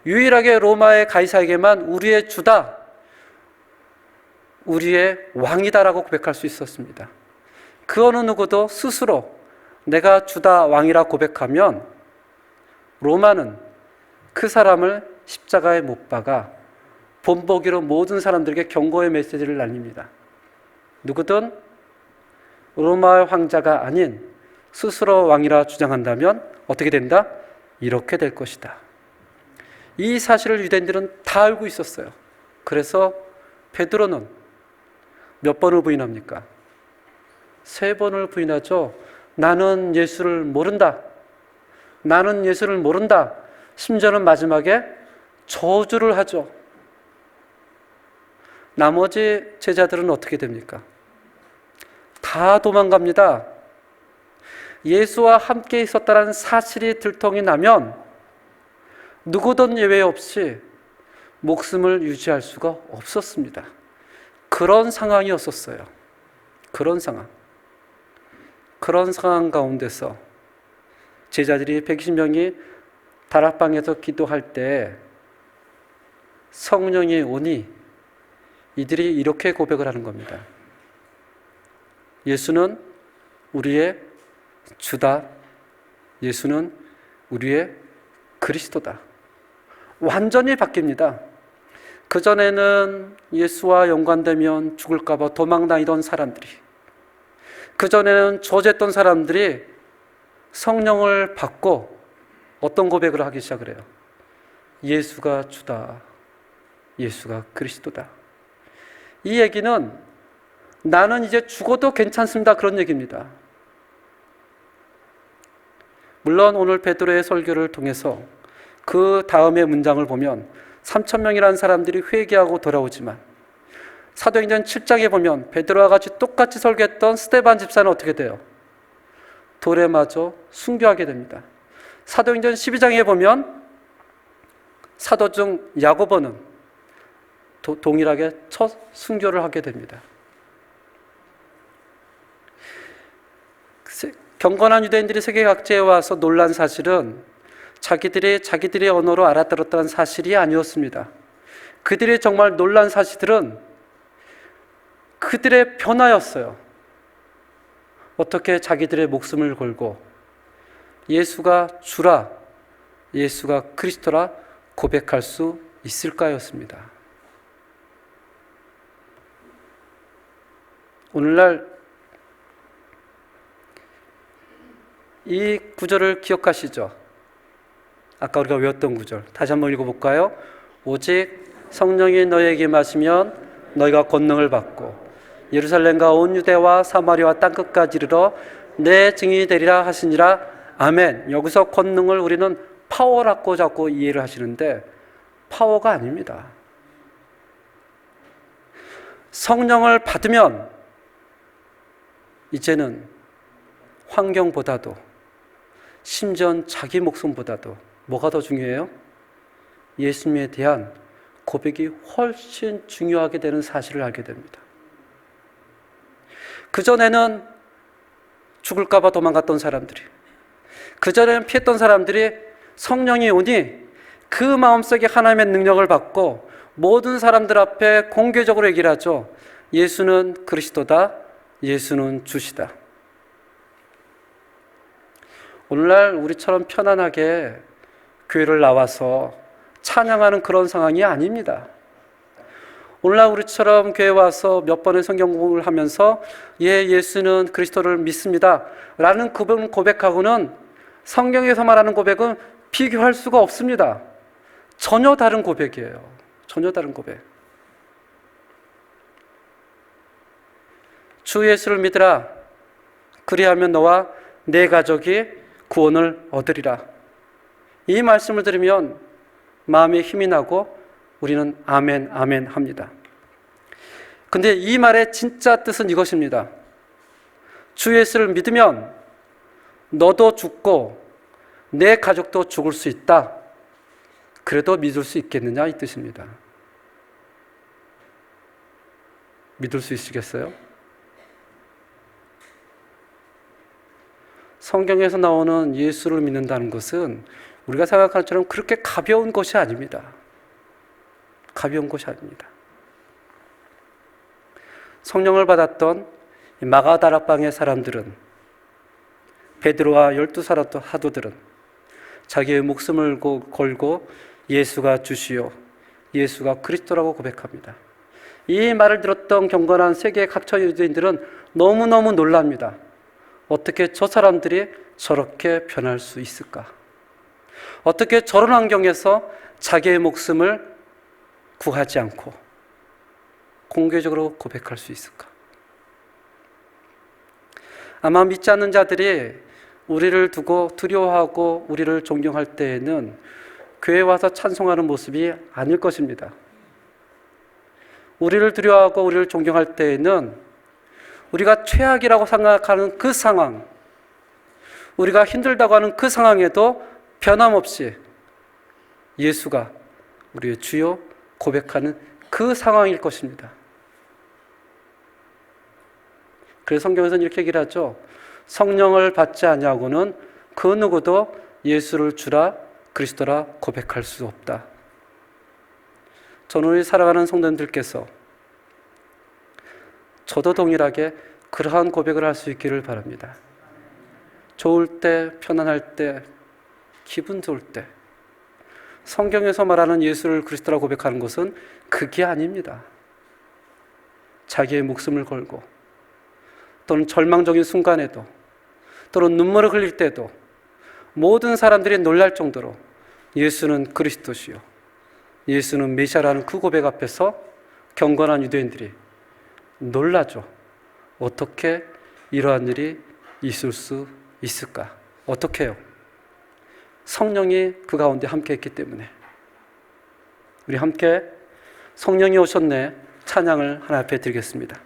유일하게 로마의 가이사에게만 우리의 주다, 우리의 왕이다라고 고백할 수 있었습니다. 그 어느 누구도 스스로 내가 주다 왕이라 고백하면 로마는 그 사람을 십자가에 못 박아 본보기로 모든 사람들에게 경고의 메시지를 날립니다. 누구든 로마의 황자가 아닌 스스로 왕이라 주장한다면 어떻게 된다? 이렇게 될 것이다. 이 사실을 유대인들은 다 알고 있었어요. 그래서 베드로는 몇 번을 부인합니까? 3번을 부인하죠. 나는 예수를 모른다. 나는 예수를 모른다. 심지어는 마지막에 저주를 하죠. 나머지 제자들은 어떻게 됩니까? 다 도망갑니다. 예수와 함께 있었다는 사실이 들통이 나면 누구든 예외 없이 목숨을 유지할 수가 없었습니다. 그런 상황이었었어요. 그런 상황 가운데서 제자들이 120명이 다락방에서 기도할 때 성령이 오니 이들이 이렇게 고백을 하는 겁니다. 예수는 우리의 주다. 예수는 우리의 그리스도다. 완전히 바뀝니다. 그전에는 예수와 연관되면 죽을까봐 도망다니던 사람들이, 그전에는 저주했던 사람들이 성령을 받고 어떤 고백을 하기 시작을 해요? 예수가 주다. 예수가 그리스도다. 이 얘기는 나는 이제 죽어도 괜찮습니다. 그런 얘기입니다. 물론 오늘 베드로의 설교를 통해서 그 다음의 문장을 보면 3,000명이라는 사람들이 회개하고 돌아오지만, 사도행전 7장에 보면 베드로와 같이 똑같이 설교했던 스데반 집사는 어떻게 돼요? 돌에 맞아 순교하게 됩니다. 사도행전 12장에 보면 사도 중 야고보는 동일하게 첫 순교를 하게 됩니다. 경건한 유대인들이 세계 각지에 와서 놀란 사실은 자기들의 언어로 알아들었다는 사실이 아니었습니다. 그들이 정말 놀란 사실들은 그들의 변화였어요. 어떻게 자기들의 목숨을 걸고 예수가 주라, 예수가 그리스도라 고백할 수 있을까였습니다. 오늘날 이 구절을 기억하시죠? 아까 우리가 외웠던 구절 다시 한번 읽어볼까요? 오직 성령이 너에게 마시면 너희가 권능을 받고 예루살렘과 온 유대와 사마리아와 땅끝까지 이르러 내 증인이 되리라 하시니라. 아멘. 여기서 권능을 우리는 파워라고 자꾸 이해를 하시는데 파워가 아닙니다. 성령을 받으면 이제는 환경보다도, 심지어 자기 목숨보다도 뭐가 더 중요해요? 예수님에 대한 고백이 훨씬 중요하게 되는 사실을 알게 됩니다. 그전에는 죽을까봐 도망갔던 사람들이, 그전에는 피했던 사람들이 성령이 오니 그 마음속에 하나님의 능력을 받고 모든 사람들 앞에 공개적으로 얘기를 하죠. 예수는 그리스도다. 예수는 주시다. 오늘날 우리처럼 편안하게 교회를 나와서 찬양하는 그런 상황이 아닙니다. 오늘날 우리처럼 교회 와서 몇 번의 성경 공부를 하면서 예수는 그리스도를 믿습니다 라는 고백하고는 성경에서 말하는 고백은 비교할 수가 없습니다. 전혀 다른 고백이에요. 전혀 다른 고백. 주 예수를 믿으라. 그리하면 너와 내 가족이 구원을 얻으리라. 이 말씀을 들으면 마음에 힘이 나고 우리는 아멘, 아멘 합니다. 근데 이 말의 진짜 뜻은 이것입니다. 주 예수를 믿으면 너도 죽고 내 가족도 죽을 수 있다. 그래도 믿을 수 있겠느냐 이 뜻입니다. 믿을 수 있으겠어요? 성경에서 나오는 예수를 믿는다는 것은 우리가 생각하는 것처럼 그렇게 가벼운 것이 아닙니다. 가벼운 것이 아닙니다. 성령을 받았던 마가다락방의 사람들은, 베드로와 12 사도들은 자기의 목숨을 걸고 예수가 주시오, 예수가 그리스도라고 고백합니다. 이 말을 들었던 경건한 세계 각처의 유대인들은 너무너무 놀랍니다. 어떻게 저 사람들이 저렇게 변할 수 있을까? 어떻게 저런 환경에서 자기의 목숨을 구하지 않고 공개적으로 고백할 수 있을까? 아마 믿지 않는 자들이 우리를 두고 두려워하고 우리를 존경할 때에는 교회에 와서 찬송하는 모습이 아닐 것입니다. 우리를 두려워하고 우리를 존경할 때에는 우리가 최악이라고 생각하는 그 상황, 우리가 힘들다고 하는 그 상황에도 변함없이 예수가 우리의 주요 고백하는 그 상황일 것입니다. 그래서 성경에서는 이렇게 얘기를 하죠. 성령을 받지 아니하고는 그 누구도 예수를 주라 그리스도라 고백할 수 없다. 저는 우리 사랑하는 성도님들께서 저도 동일하게 그러한 고백을 할 수 있기를 바랍니다. 좋을 때, 편안할 때, 기분 좋을 때 성경에서 말하는 예수를 그리스도라고 고백하는 것은 그게 아닙니다. 자기의 목숨을 걸고 또는 절망적인 순간에도 또는 눈물을 흘릴 때도 모든 사람들이 놀랄 정도로 예수는 그리스도시요, 예수는 메시아라는 그 고백 앞에서 경건한 유대인들이 놀라죠. 어떻게 이러한 일이 있을 수 있을까? 어떻게 해요? 성령이 그 가운데 함께 했기 때문에. 우리 함께 성령이 오셨네 찬양을 하나 앞에 드리겠습니다.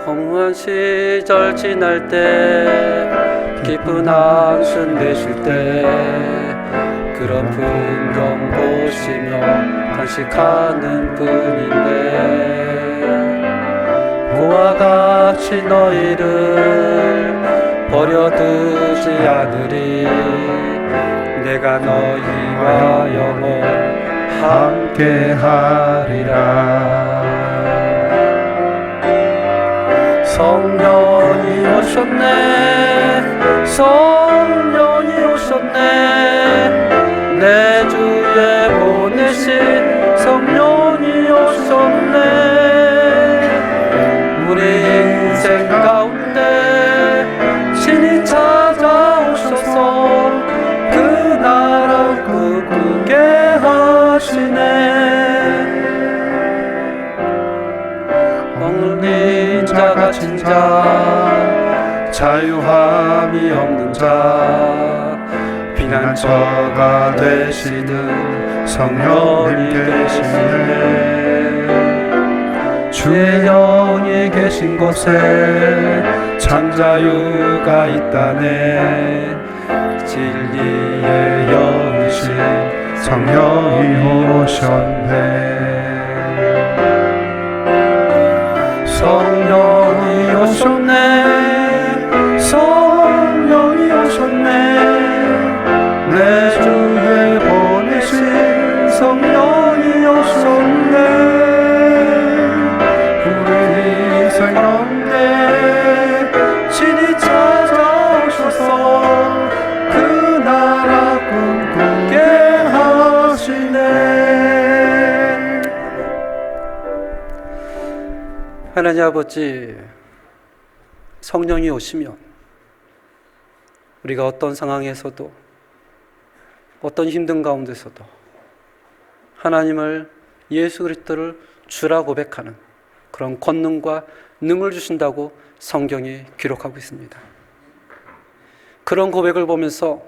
허무한 시절 지날 때, 깊은 한숨 내쉴 때, 그런 풍경 보시며 단식하는 분인데, 그와 같이 너희를 버려두지 않으리. 내가 너희와 영원 함께하리라. 성령이 오셨네, 성령이 오셨네, 내 주에 보내신 성령이 오셨네. 우리 인생 가운데 신이 찾아오셔서 그 나라 꿈꾸게 하시네. 억눌린 자 갇힌 자, 자유함이 없는 자, 피난처가 되시는 성령이 계시네. 주의 영이 계신 곳에 참 자유가 있다네. 진리의 영이신 성령이 오셨네. 성령이 오셨네, 성령이 오셨네, 내 주에 보내신 성령이 오셨네. 우리 인생 가운데 신이 찾아오셔서 그 나라 꿈꾸게 하시네. 하나님 아버지, 성령이 오시면 우리가 어떤 상황에서도 어떤 힘든 가운데서도 하나님을, 예수 그리스도를 주라 고백하는 그런 권능과 능을 주신다고 성경이 기록하고 있습니다. 그런 고백을 보면서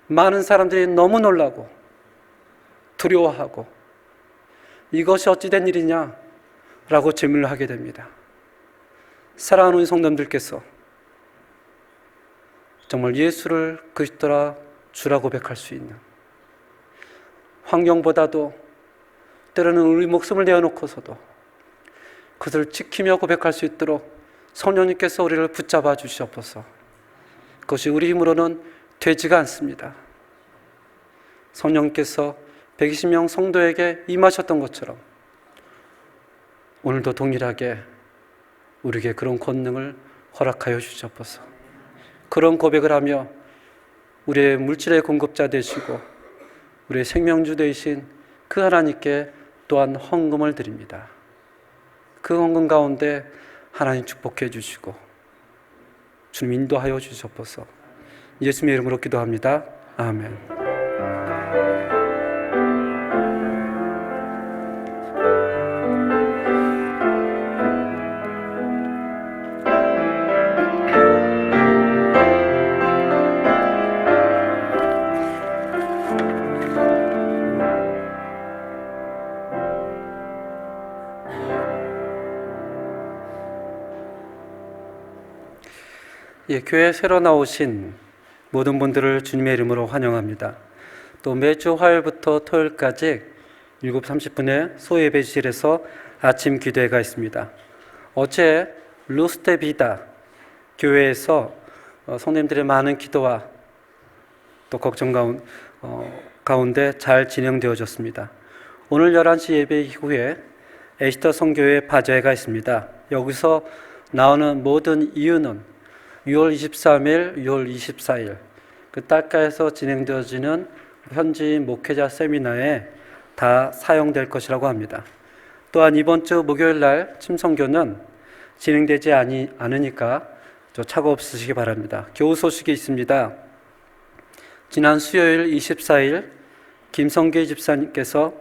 많은 사람들이 너무 놀라고 두려워하고 이것이 어찌 된 일이냐 라고 질문을 하게 됩니다. 사랑하는 우리 성도님들께서 정말 예수를 그리스도라 주라 고백할 수 있는, 환경보다도 때로는 우리 목숨을 내어놓고서도 그것을 지키며 고백할 수 있도록 성령님께서 우리를 붙잡아 주시옵소서. 그것이 우리 힘으로는 되지가 않습니다. 성령님께서 120명 성도에게 임하셨던 것처럼 오늘도 동일하게 우리에게 그런 권능을 허락하여 주시옵소서. 그런 고백을 하며 우리의 물질의 공급자 되시고 우리의 생명주 되신 그 하나님께 또한 헌금을 드립니다. 그 헌금 가운데 하나님 축복해 주시고 주님 인도하여 주시옵소서. 예수님의 이름으로 기도합니다. 아멘. 교회에 새로 나오신 모든 분들을 주님의 이름으로 환영합니다. 또 매주 화요일부터 토요일까지 7시 30분에 소예배실에서 아침 기도회가 있습니다. 어제 루스테비다 교회에서 성도님들의 많은 기도와 또 걱정 가운데 잘 진행되어졌습니다. 오늘 11시 예배 이후에 에스터 성교회 바자회가 있습니다. 여기서 나오는 모든 이유는 6월 23일, 6월 24일 그 딸가에서 진행되어지는 현지 목회자 세미나에 다 사용될 것이라고 합니다. 또한 이번 주 목요일 날 침성교는 진행되지 않으니까 착오 없으시기 바랍니다. 교우 소식이 있습니다. 지난 수요일 24일 김성희 집사님께서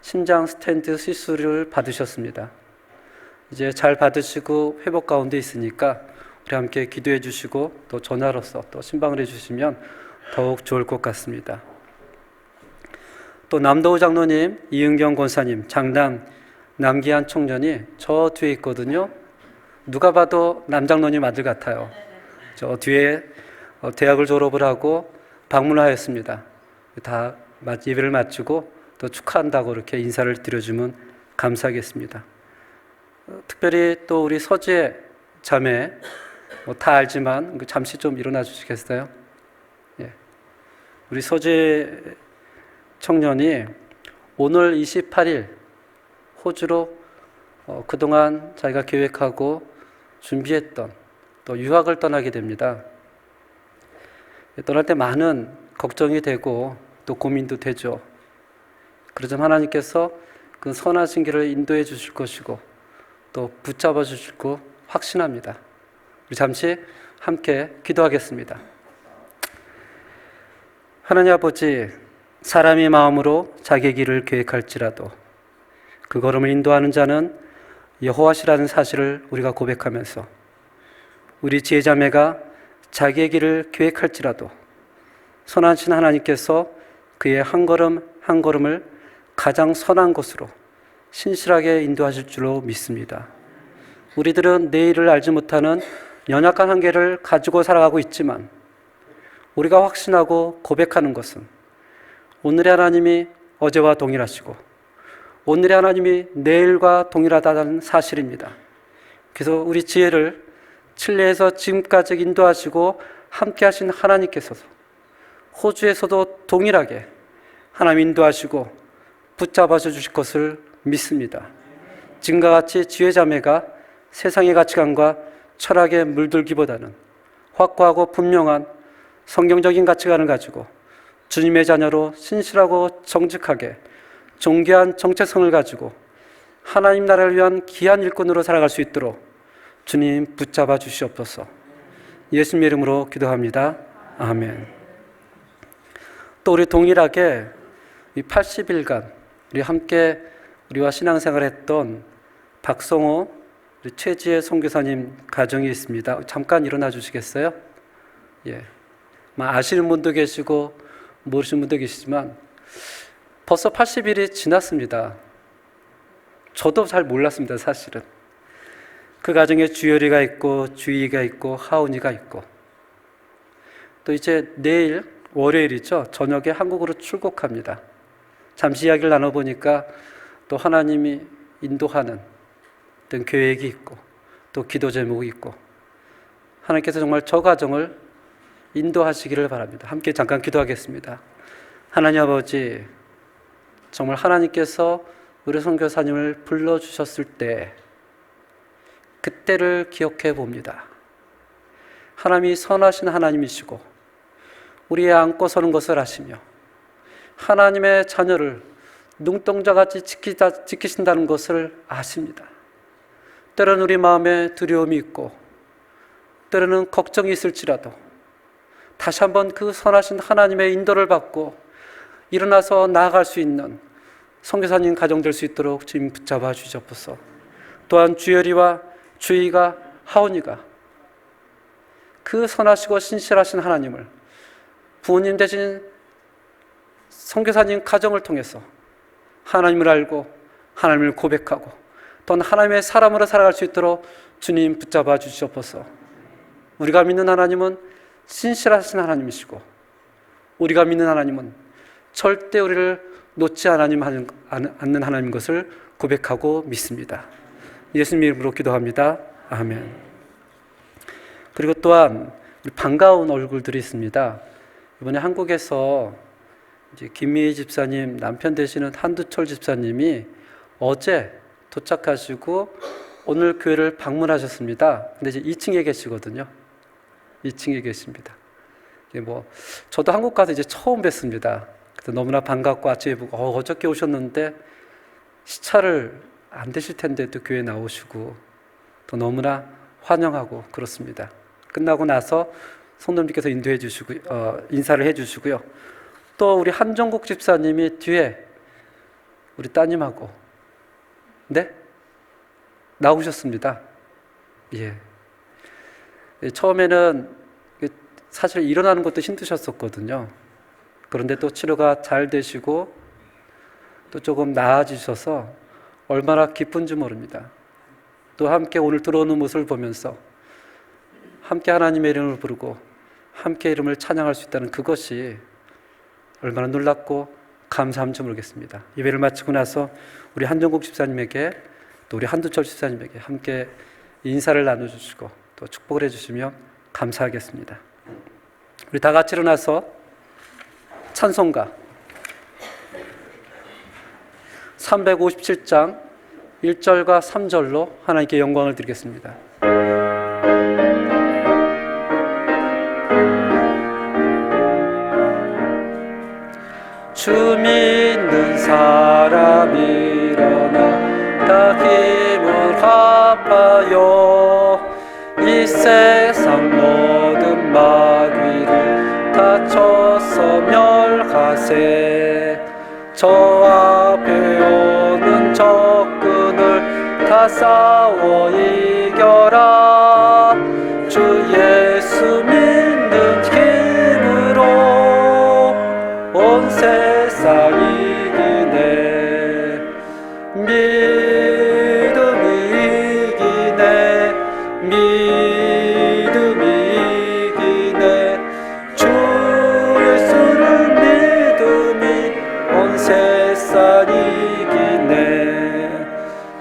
신장 스텐트 시술을 받으셨습니다. 이제 잘 받으시고 회복 가운데 있으니까 우리 함께 기도해 주시고 또 전화로서 또 신방을 해 주시면 더욱 좋을 것 같습니다. 또 남도우 장로님, 이은경 권사님, 장남 남기한 총련이 저 뒤에 있거든요. 누가 봐도 남장로님 아들 같아요. 저 뒤에 대학을 졸업을 하고 방문하였습니다. 다 예배를 마치고 또 축하한다고 이렇게 인사를 드려주면 감사하겠습니다. 특별히 또 우리 서재 자매 다 알지만 잠시 좀 일어나 주시겠어요? 예. 우리 서재 청년이 오늘 28일 호주로 그동안 자기가 계획하고 준비했던 또 유학을 떠나게 됩니다. 떠날 때 많은 걱정이 되고 또 고민도 되죠. 그러지만 하나님께서 그 선하신 길을 인도해 주실 것이고 또 붙잡아 주실 거 확신합니다. 우리 잠시 함께 기도하겠습니다. 하나님 아버지, 사람의 마음으로 자기의 길을 계획할지라도 그 걸음을 인도하는 자는 여호와시라는 사실을 우리가 고백하면서 우리 지혜자매가 자기의 길을 계획할지라도 선하신 하나님께서 그의 한 걸음 한 걸음을 가장 선한 곳으로 신실하게 인도하실 줄로 믿습니다. 우리들은 내일을 알지 못하는 연약한 한계를 가지고 살아가고 있지만 우리가 확신하고 고백하는 것은 오늘의 하나님이 어제와 동일하시고 오늘의 하나님이 내일과 동일하다는 사실입니다. 그래서 우리 지혜를 칠레에서 지금까지 인도하시고 함께 하신 하나님께서 호주에서도 동일하게 하나님 인도하시고 붙잡아 주실 것을 믿습니다. 지금과 같이 지혜자매가 세상의 가치관과 철학에 물들기보다는 확고하고 분명한 성경적인 가치관을 가지고 주님의 자녀로 신실하고 정직하게 존귀한 정체성을 가지고 하나님 나라를 위한 귀한 일꾼으로 살아갈 수 있도록 주님 붙잡아 주시옵소서. 예수님의 이름으로 기도합니다. 아멘. 또 우리 동일하게 이 80일간 우리 함께 우리와 신앙생활을 했던 박성호 우리 최지혜 선교사님 가정이 있습니다. 잠깐 일어나 주시겠어요? 예. 아시는 분도 계시고 모르시는 분도 계시지만 벌써 80일이 지났습니다. 저도 잘 몰랐습니다, 사실은. 그 가정에 주열이가 있고 주희가 있고 하은이가 있고 또 이제 내일 월요일이죠. 저녁에 한국으로 출국합니다. 잠시 이야기를 나눠보니까 또 하나님이 인도하는 어떤 계획이 있고 또 기도 제목이 있고 하나님께서 정말 저 가정을 인도하시기를 바랍니다. 함께 잠깐 기도하겠습니다. 하나님 아버지, 정말 하나님께서 우리 선교사님을 불러주셨을 때 그때를 기억해 봅니다. 하나님이 선하신 하나님이시고 우리의 안고 서는 것을 아시며 하나님의 자녀를 눈동자같이 지키신다는 것을 아십니다. 때로는 우리 마음에 두려움이 있고 때로는 걱정이 있을지라도 다시 한번 그 선하신 하나님의 인도를 받고 일어나서 나아갈 수 있는 선교사님 가정 될 수 있도록 주님 붙잡아 주시옵소서. 또한 주열이와 주희가 하온이가 그 선하시고 신실하신 하나님을 부모님 대신 선교사님 가정을 통해서 하나님을 알고 하나님을 고백하고 또한 하나님의 사람으로 살아갈 수 있도록 주님 붙잡아 주시옵소서. 우리가 믿는 하나님은 신실하신 하나님이시고 우리가 믿는 하나님은 절대 우리를 놓지 않는 하나님 것을 고백하고 믿습니다. 예수님 이름으로 기도합니다. 아멘. 그리고 또한 반가운 얼굴들이 있습니다. 이번에 한국에서 이제 김미희 집사님 남편 되시는 한두철 집사님이 어제 도착하시고 오늘 교회를 방문하셨습니다. 근데 이제 2층에 계시거든요. 2층에 계십니다. 저도 한국 가서 이제 처음 뵀습니다. 그래서 너무나 반갑고 아침에 보고 어저께 오셨는데 시차를 안 되실 텐데 또 교회 나오시고 또 너무나 환영하고 그렇습니다. 끝나고 나서 성도님께서 인도해 주시고 인사를 해 주시고요. 또 우리 한정국 집사님이 뒤에 우리 따님하고 나오셨습니다. 예. 처음에는 사실 일어나는 것도 힘드셨었거든요. 그런데 또 치료가 잘 되시고 또 조금 나아지셔서 얼마나 기쁜지 모릅니다. 또 함께 오늘 들어오는 모습을 보면서 함께 하나님의 이름을 부르고 함께 이름을 찬양할 수 있다는 그것이 얼마나 놀랍고 감사한지 모르겠습니다. 예배를 마치고 나서 우리 한정국 집사님에게 또 우리 한두철 집사님에게 함께 인사를 나눠주시고 또 축복을 해주시며 감사하겠습니다. 우리 다 같이 일어나서 찬송가 357장 1절과 3절로 하나님께 영광을 드리겠습니다. 주 믿는 사람 일어나 다 힘을 합하여 이 세상 모든 마귀를 다 쳐서 멸하세. 저 앞에 오는 적군을 다 싸워 이겨라. 주 예수 믿는 힘으로 온 세상 이기네. 믿음이 이기네. 믿음이 이기네. 주 예수를 믿음이 온 세상 이기네.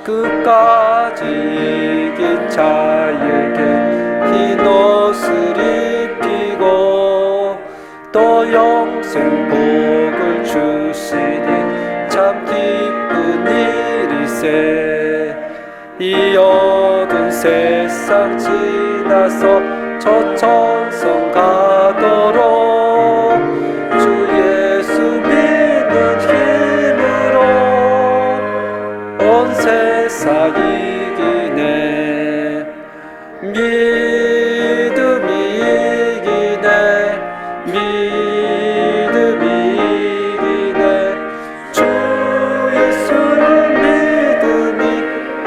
끝까지 이긴 자에게 흰 옷을 입히고 또 영생 복을 주시니 참 기쁜 일이세. 이 어두운 세상 지나서 저 천성 가도록 주 예수 믿는 힘으로 온 세상 이기네. 믿음이 이기네. 믿음이 이기네. 주 예수를 믿음이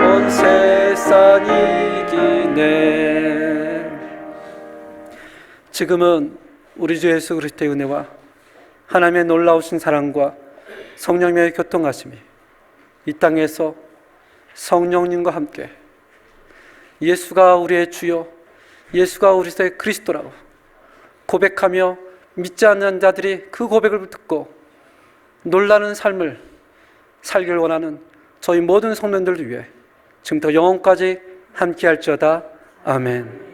온 세상 이기네. 지금은 우리 주 예수 그리스도의 은혜와 하나님의 놀라우신 사랑과 성령님의 교통하심이 이 땅에서 성령님과 함께 예수가 우리의 주요, 예수가 우리의 그리스도라고 고백하며 믿지 않는 자들이 그 고백을 듣고 놀라는 삶을 살기를 원하는 저희 모든 성도들을 위해 지금부터 영원까지 함께할지어다. 아멘.